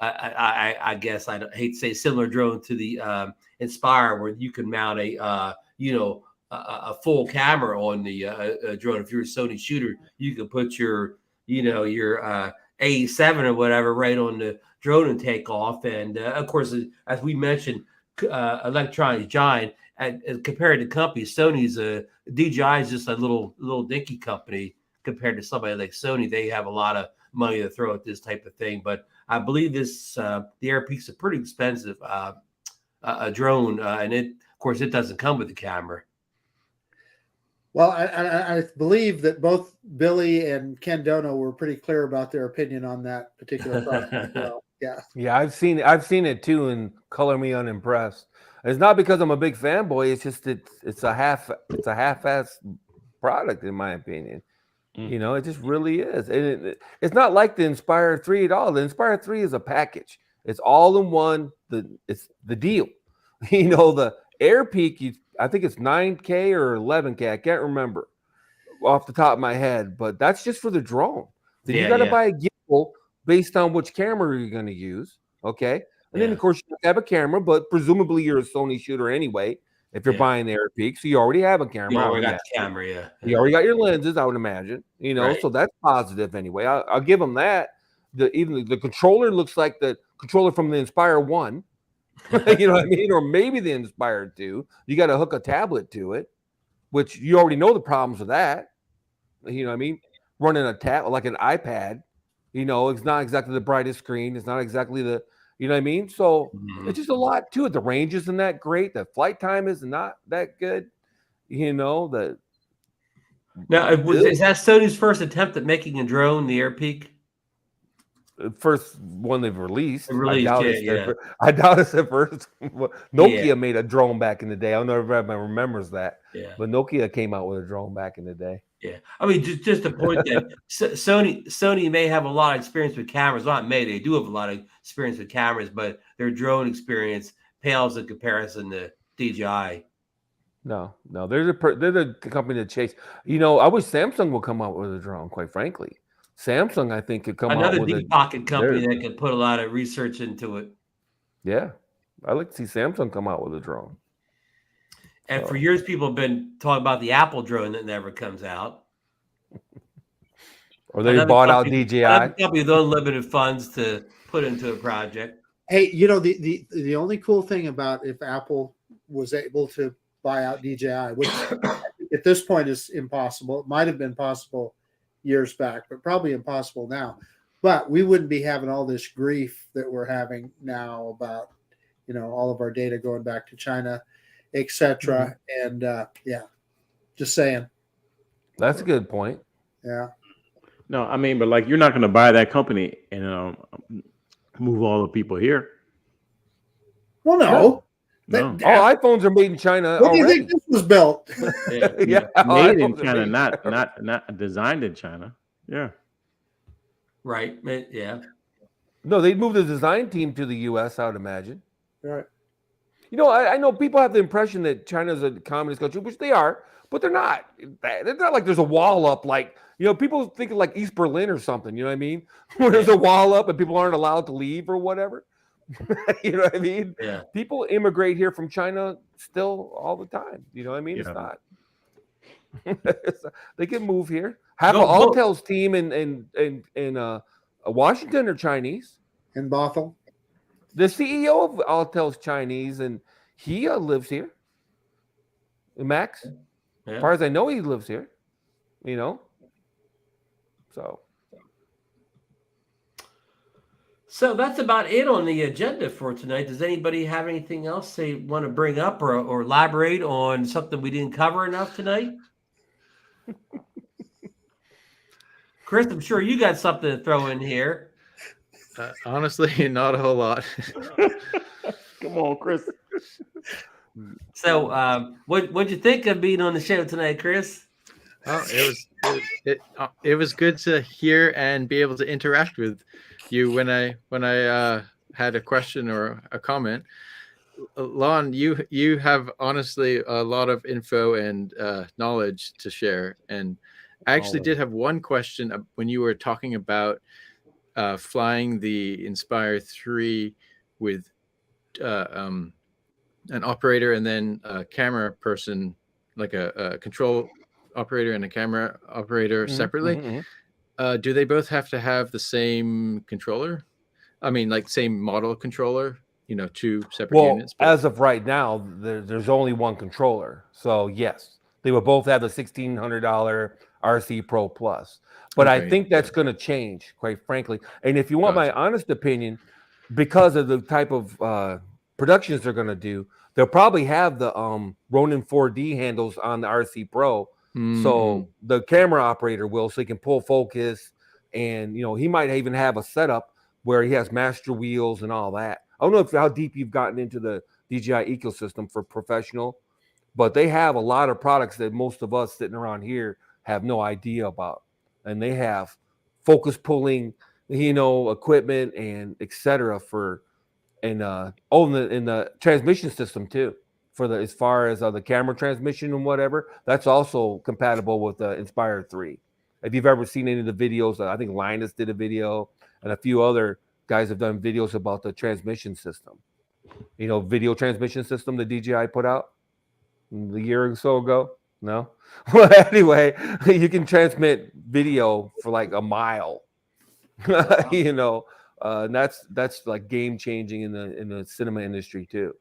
I guess I hate to say similar drone to the Inspire, where you can mount a full camera on the drone. If you're a Sony shooter, you can put your A7 or whatever right on the drone and take off. And of course, as we mentioned, electronics giant. And compared to companies, Sony's DJI is just a little dinky company compared to somebody like Sony. They have a lot of money to throw at this type of thing. But I believe the AirPeak's a pretty expensive a drone, and of course it doesn't come with the camera.
Well, I believe that both Billy and Ken Dono were pretty clear about their opinion on that particular product. Well,
Yeah, I've seen it too, and color me unimpressed. It's not because I'm a big fanboy. It's just it's a half-ass product in my opinion. It just really is. And it's not like the Inspire 3 at all. The Inspire 3 is a package. It's all in one. It's the deal. The AirPeak, I think it's 9K or 11K. I can't remember off the top of my head, but that's just for the drone. Then you got to buy a gimbal based on which camera you're going to use. Okay. And then, of course, you have a camera, but presumably you're a Sony shooter anyway if you're buying the AirPeak. So you already have a camera.
You already got the camera,
You already got your lenses, I would imagine.
Right.
So that's positive anyway. I'll give them that. Even the controller looks like the controller from the Inspire 1. You know what I mean? Or maybe the Inspire 2. You got to hook a tablet to it, which you already know the problems with that. You know what I mean? Running a tab like an iPad, it's not exactly the brightest screen. It's not exactly the, you know what I mean? So it's just a lot to it. The range isn't that great. The flight time is not that good. Now, is
that Sony's first attempt at making a drone, the AirPeak?
First one they've released.
I doubt
it's the first. Nokia made a drone back in the day. I don't know if everybody remembers that.
Yeah.
But Nokia came out with a drone back in the day.
Yeah. I mean, just a point that Sony may have a lot of experience with cameras. They do have a lot of experience with cameras, but their drone experience pales in comparison to DJI.
No, they're the company that chase. I wish Samsung would come out with a drone. Quite frankly, Samsung I think could come out with
another deep pocket company that could put a lot of research into it.
Yeah, I'd like to see Samsung come out with a drone.
And for years, people have been talking about the Apple drone that never comes out.
Or they bought out DJI.
Company with unlimited funds to put into a project.
Hey, the only cool thing about if Apple was able to buy out DJI, which at this point is impossible. It might have been possible years back, but probably impossible now. But we wouldn't be having all this grief that we're having now about, all of our data going back to China, etc. And Just saying.
That's a good point.
Yeah.
No, I mean, but like you're not going to buy that company and move all the people here.
Well, no.
No.
All iPhones are made in China
What do you
already.
think this was built?
Yeah, all
Made in
iPhones are
China,
made in China.
not designed in China. Yeah.
Right. Yeah.
No, they'd move the design team to the U.S., I would imagine.
Right.
You know, I know people have the impression that China's a communist country, which they are, but they're not. It's not like there's a wall up like, you know, people think of like East Berlin or something, you know what I mean? Where there's a wall up and people aren't allowed to leave or whatever. You know what I mean?
Yeah.
People immigrate here from China still all the time. You know what I mean?
Yeah.
It's not. They can move here. Half
Go-
of
go.
Alltel's team in Washington are Chinese.
In Bothell.
The CEO of Alltel's Chinese, and he lives here. Max,
Yeah.
as far as I know, he lives here. You know,
So that's about it on the agenda for tonight. Does anybody have anything else they want to bring up or elaborate on something we didn't cover enough tonight? Chris, I'm sure you got something to throw in here.
Honestly, not a whole lot.
Come on, Chris.
So, what'd you think of being on the show tonight, Chris?
Oh, it was good to hear and be able to interact with you when I had a question or a comment. Lon, you have honestly a lot of info and knowledge to share, and I actually did have one question when you were talking about flying the Inspire 3 with an operator and then a camera person, like a control operator and a camera operator separately. Do they both have to have the same controller? I mean, like same model controller, you know, two separate units? But...
as of right now, there's only one controller. So yes, they will both have the $1,600 RC Pro Plus. But
Okay.
I think that's going to change, quite frankly. And if you want my honest opinion, because of the type of productions they're going to do, they'll probably have the Ronin 4D handles on the RC Pro. So the camera operator will, so he can pull focus, and you know he might even have a setup where he has master wheels and all that. I don't know how deep you've gotten into the DJI ecosystem for professional, but they have a lot of products that most of us sitting around here have no idea about, and they have focus pulling, you know, equipment and etc. for, and in the transmission system too. For the as far as the camera transmission and whatever, that's also compatible with the Inspire 3. If you've ever seen any of the videos, I think Linus did a video, and a few other guys have done videos about the transmission system. You know, video transmission system that DJI put out a year or so ago. No, well, anyway, you can transmit video for like a mile. You know, and that's like game changing in the cinema industry too.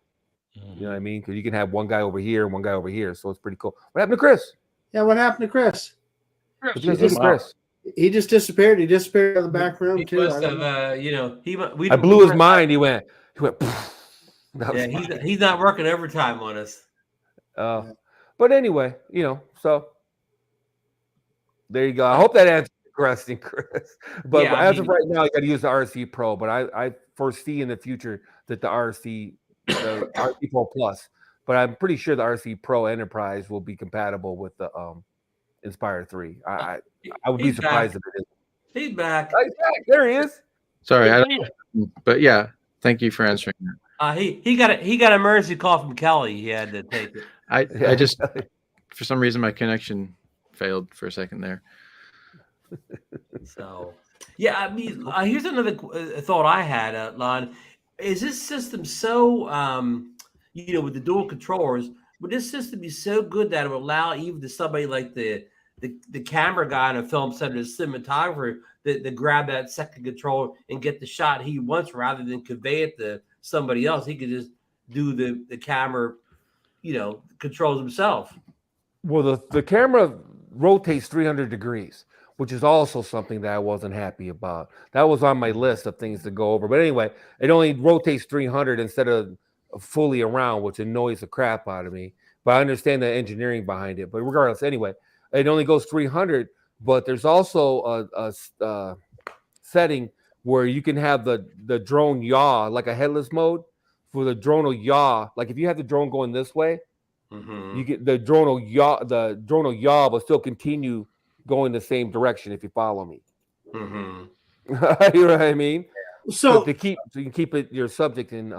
You know what I mean? Because you can have one guy over here and one guy over here, so it's pretty cool. What happened to Chris?
Yeah, what happened to Chris?
Chris.
He just disappeared. He disappeared out of the back room too.
Must have, you know,
I blew his mind. He went.
Yeah, he's not working overtime on us.
But anyway, you know, so there you go. I hope that answers your question, Chris. But
Yeah,
as of right now, you got to use the RC Pro. But I foresee in the future that the RC Pro Plus, but I'm pretty sure the RC Pro Enterprise will be compatible with the Inspire 3. I would be surprised if it is.
He's back.
There he is.
Sorry, but yeah, thank you for answering that.
He got an emergency call from Kelly. He had to take it.
I just, for some reason, my connection failed for a second there.
So, yeah, I mean, here's another thought I had, Lon. Is this system so, you know, with the dual controllers, would this system be so good that it would allow even to somebody like the camera guy in a film center, the cinematographer, to grab that second controller and get the shot he wants rather than convey it to somebody else? He could just do the camera, you know, controls himself.
Well, the camera rotates 300 degrees, which is also something that I wasn't happy about. That was on my list of things to go over. But anyway, it only rotates 300 instead of fully around, which annoys the crap out of me. but I understand the engineering behind it. But regardless, anyway, it only goes 300. But there's also a setting where you can have the drone yaw, like a headless mode. For the drone will yaw, like if you have the drone going this way, you get the drone will yaw. The drone will yaw, but still continue going the same direction. If you follow me, you know what I mean.
So
you can keep it your subject in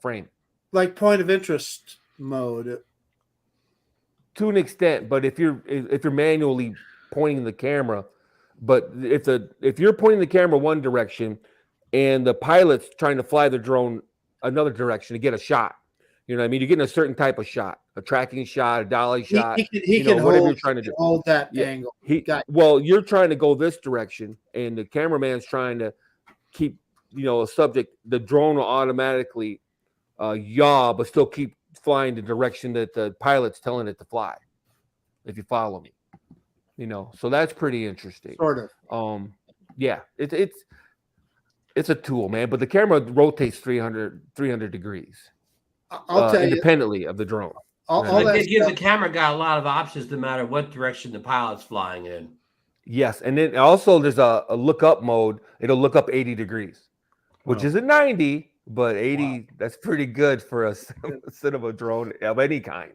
frame,
like point of interest mode.
to an extent. But if you're manually pointing the camera, but if you're pointing the camera one direction and the pilot's trying to fly the drone another direction to get a shot, you know what I mean? You're getting a certain type of shot, a tracking shot, a dolly shot.
He can
whatever
hold,
you're trying to do.
Hold that angle.
Well, you're trying to go this direction, and the cameraman's trying to keep, a subject. The drone will automatically yaw, but still keep flying the direction that the pilot's telling it to fly. If you follow me, so that's pretty interesting.
Sort of.
Yeah, it's a tool, man. But the camera rotates 300 degrees.
I'll tell
independently of the drone.
It gives the camera guy a lot of options no matter what direction the pilot's flying in.
Yes, and then also there's a look up mode. It'll look up 80 degrees, which isn't 90, but 80. That's pretty good for a cinema drone of any kind.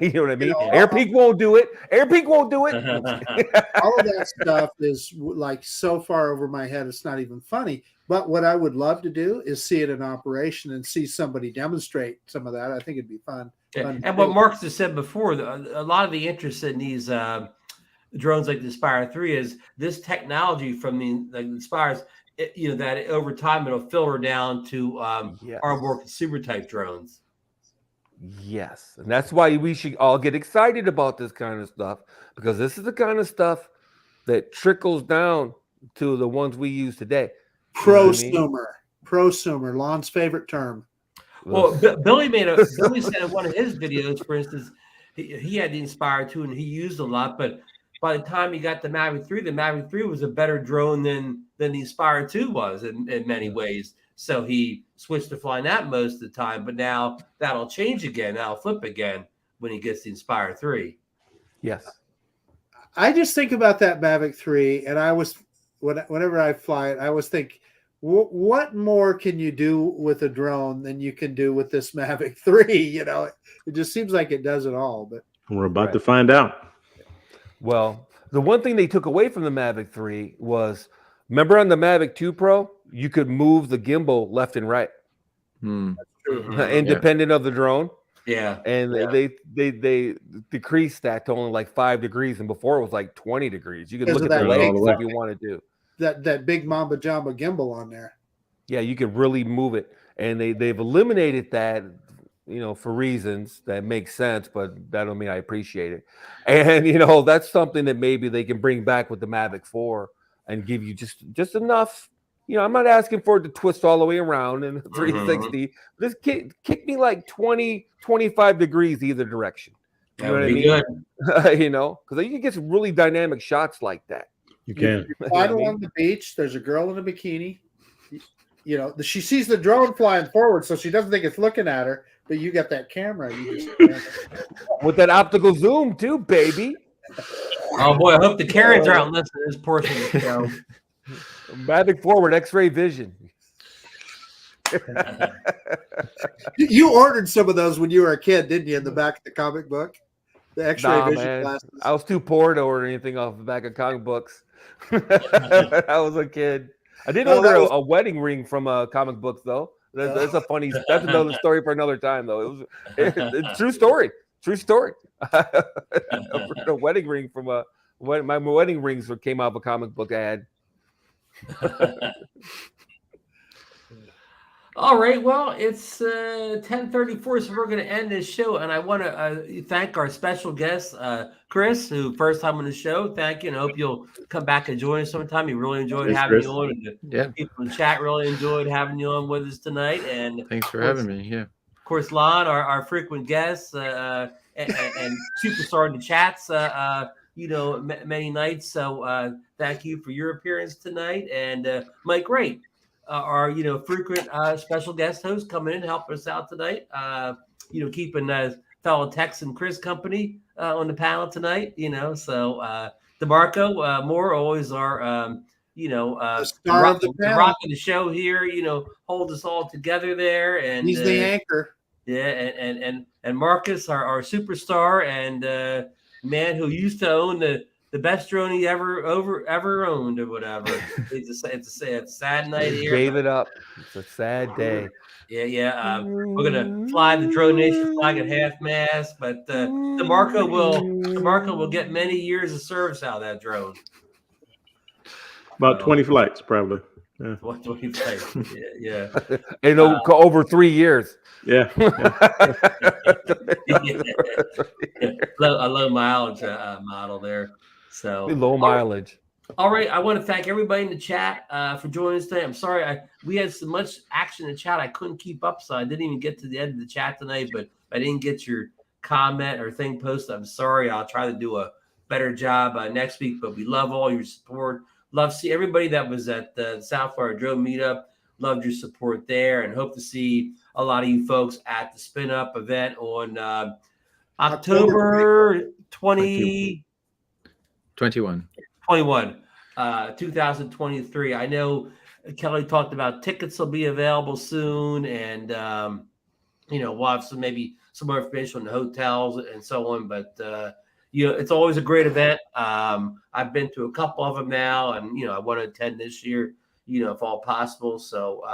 You know what I mean? AirPeak won't do it. AirPeak won't do it.
All of that stuff is like so far over my head, it's not even funny. But what I would love to do is see it in operation and see somebody demonstrate some of that. I think it'd be fun.
And what Marcus has said before, a lot of the interest in these drones like the Inspire 3 is this technology from the Inspires, that over time it'll filter down to our more consumer type drones.
Yes, and that's why we should all get excited about this kind of stuff, because this is the kind of that trickles down to the ones we use today.
Prosumer, Lon's favorite term.
Well, Billy said in one of his videos, for instance, he had the Inspire 2 and he used a lot, but by the time he got the Mavic 3 was a better drone than the Inspire 2 was in many ways. So he switched to flying that most of the time, but now that'll change again. That'll flip again when he gets the Inspire 3.
Yes.
I just think about that Mavic 3, and whenever I fly it, I always think, what more can you do with a drone than you can do with this Mavic 3? It just seems like it does it all. But
we're about to find out.
Well, the one thing they took away from the Mavic 3 was, remember on the Mavic 2 Pro, you could move the gimbal left and right, independent of the drone.
Yeah,
and they decreased that to only like 5 degrees, and before it was like 20 degrees. You could look at the legs if you want to do
that big Mamba Jamba gimbal on there. Yeah,
you could really move it, and they've eliminated that, for reasons that make sense, but that don't mean I appreciate it. And that's something that maybe they can bring back with the Mavic 4 and give you just enough. I'm not asking for it to twist all the way around in 360. Just kick me like 20, 25 degrees either direction. You know what I mean? Good. Because you can get some really dynamic shots like that.
You can.
Fly along the beach. There's a girl in a bikini. She sees the drone flying forward, so she doesn't think it's looking at her. But you got that camera.
With that optical zoom too, baby.
Oh boy, I hope the Karens are out listening to this portion of the show.
Mavic forward, X-ray vision.
You ordered some of those when you were a kid, didn't you? In the back of the comic book, the X-ray vision glasses.
I was too poor to order anything off the back of comic books. I was a kid. I did order a wedding ring from comic books though. That's a funny. That's another story for another time though. It's true story. True story. A wedding ring from my wedding rings came out of a comic book I had.
All right, well, it's 10:34, so we're going to end this show, and I want to thank our special guest, Chris, who first time on the show. Thank you, and I hope you'll come back and join us sometime. We really enjoyed having you on, and people in chat really enjoyed having you on with us tonight. And
thanks for having me. Yeah,
of course, Lon, our frequent guest and superstar in the chats. Many nights. So thank you for your appearance tonight, and Mike Wright, our frequent special guest host, coming in and helping us out tonight. Keeping fellow Texan Chris company on the panel tonight. So DeMarco Moore, always our
the star of the panel,
rock of the show here. Hold us all together there, and
he's the anchor.
Yeah, and Marcus, our superstar, and man who used to own the best drone he ever owned or whatever. It's a sad night here.
Gave it up. It's a sad day.
Yeah. We're gonna fly the DroneNation flag at half mast, but DeMarco will get many years of service out of that drone.
About 20 flights, probably. Yeah.
20 flights. Yeah.
Over 3 years.
Yeah.
A low mileage model there. So
low mileage.
All right. I want to thank everybody in the chat for joining us today. I'm sorry we had so much action in the chat I couldn't keep up, so I didn't even get to the end of the chat tonight. But I didn't get your comment or thing posted. I'm sorry. I'll try to do a better job next week. But we love all your support. Love to see everybody that was at the South Florida Drone Meetup. Loved your support there, and hope to see a lot of you folks at the SpinUp event on October 21, 2023. I know Kelly talked about tickets will be available soon, and we'll have maybe some more information on the hotels and so on. But it's always a great event. I've been to a couple of them now, and I want to attend this year, if all possible. So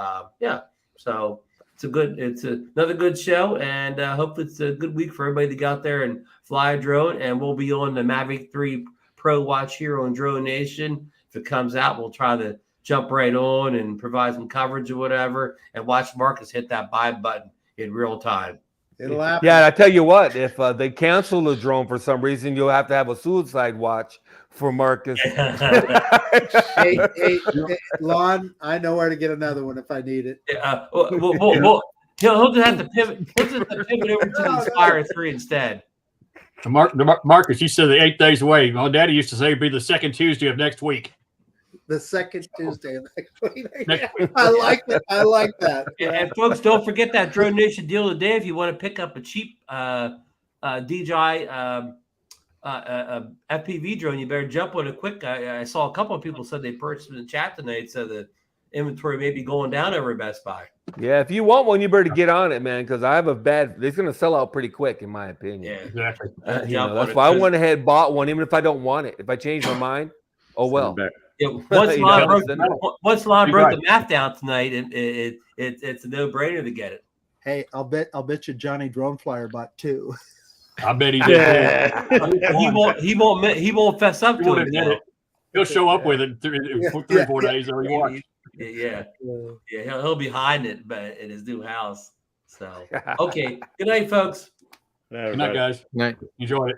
so it's another good show, and hope it's a good week for everybody to get out there and fly a drone. And we'll be on the Mavic 3 Pro watch here on DroneNation. If it comes out, we'll try to jump right on and provide some coverage or whatever, and watch Marcus hit that buy button in real time.
It'll happen.
Yeah, and I tell you what, if they cancel the drone for some reason, you'll have to have a suicide watch for Marcus.
hey, Lon, I know where to get another one if I need it.
He'll just have to pivot. He'll just have to pivot over to the Inspire 3 instead.
Marcus, you said the 8 days away. My daddy used to say it'd be the second Tuesday of next week.
The second Tuesday of next week. I like that. I like that.
And folks, don't forget that DroneNation deal today. If you want to pick up a cheap DJI FPV drone, you better jump on it quick. I saw a couple of people said they purchased in the chat tonight, so the inventory may be going down over at Best Buy.
Yeah, if you want one, you better get on it, man, because I have it's going to sell out pretty quick, in my opinion.
Yeah,
exactly.
That's why I went ahead and bought one, even if I don't want it. If I change my mind, oh well.
Yeah, once Lon broke the math down tonight, it's a no-brainer to get it.
Hey, I'll bet you Johnny Drone Flyer bought 2.
I bet he did.
He won't fess up to it.
He'll show up with it 3 or 4 days or you watch.
Yeah. He'll be hiding it, but in his new house. So okay. Good night, folks.
Good night, guys.
Night.
Enjoy it.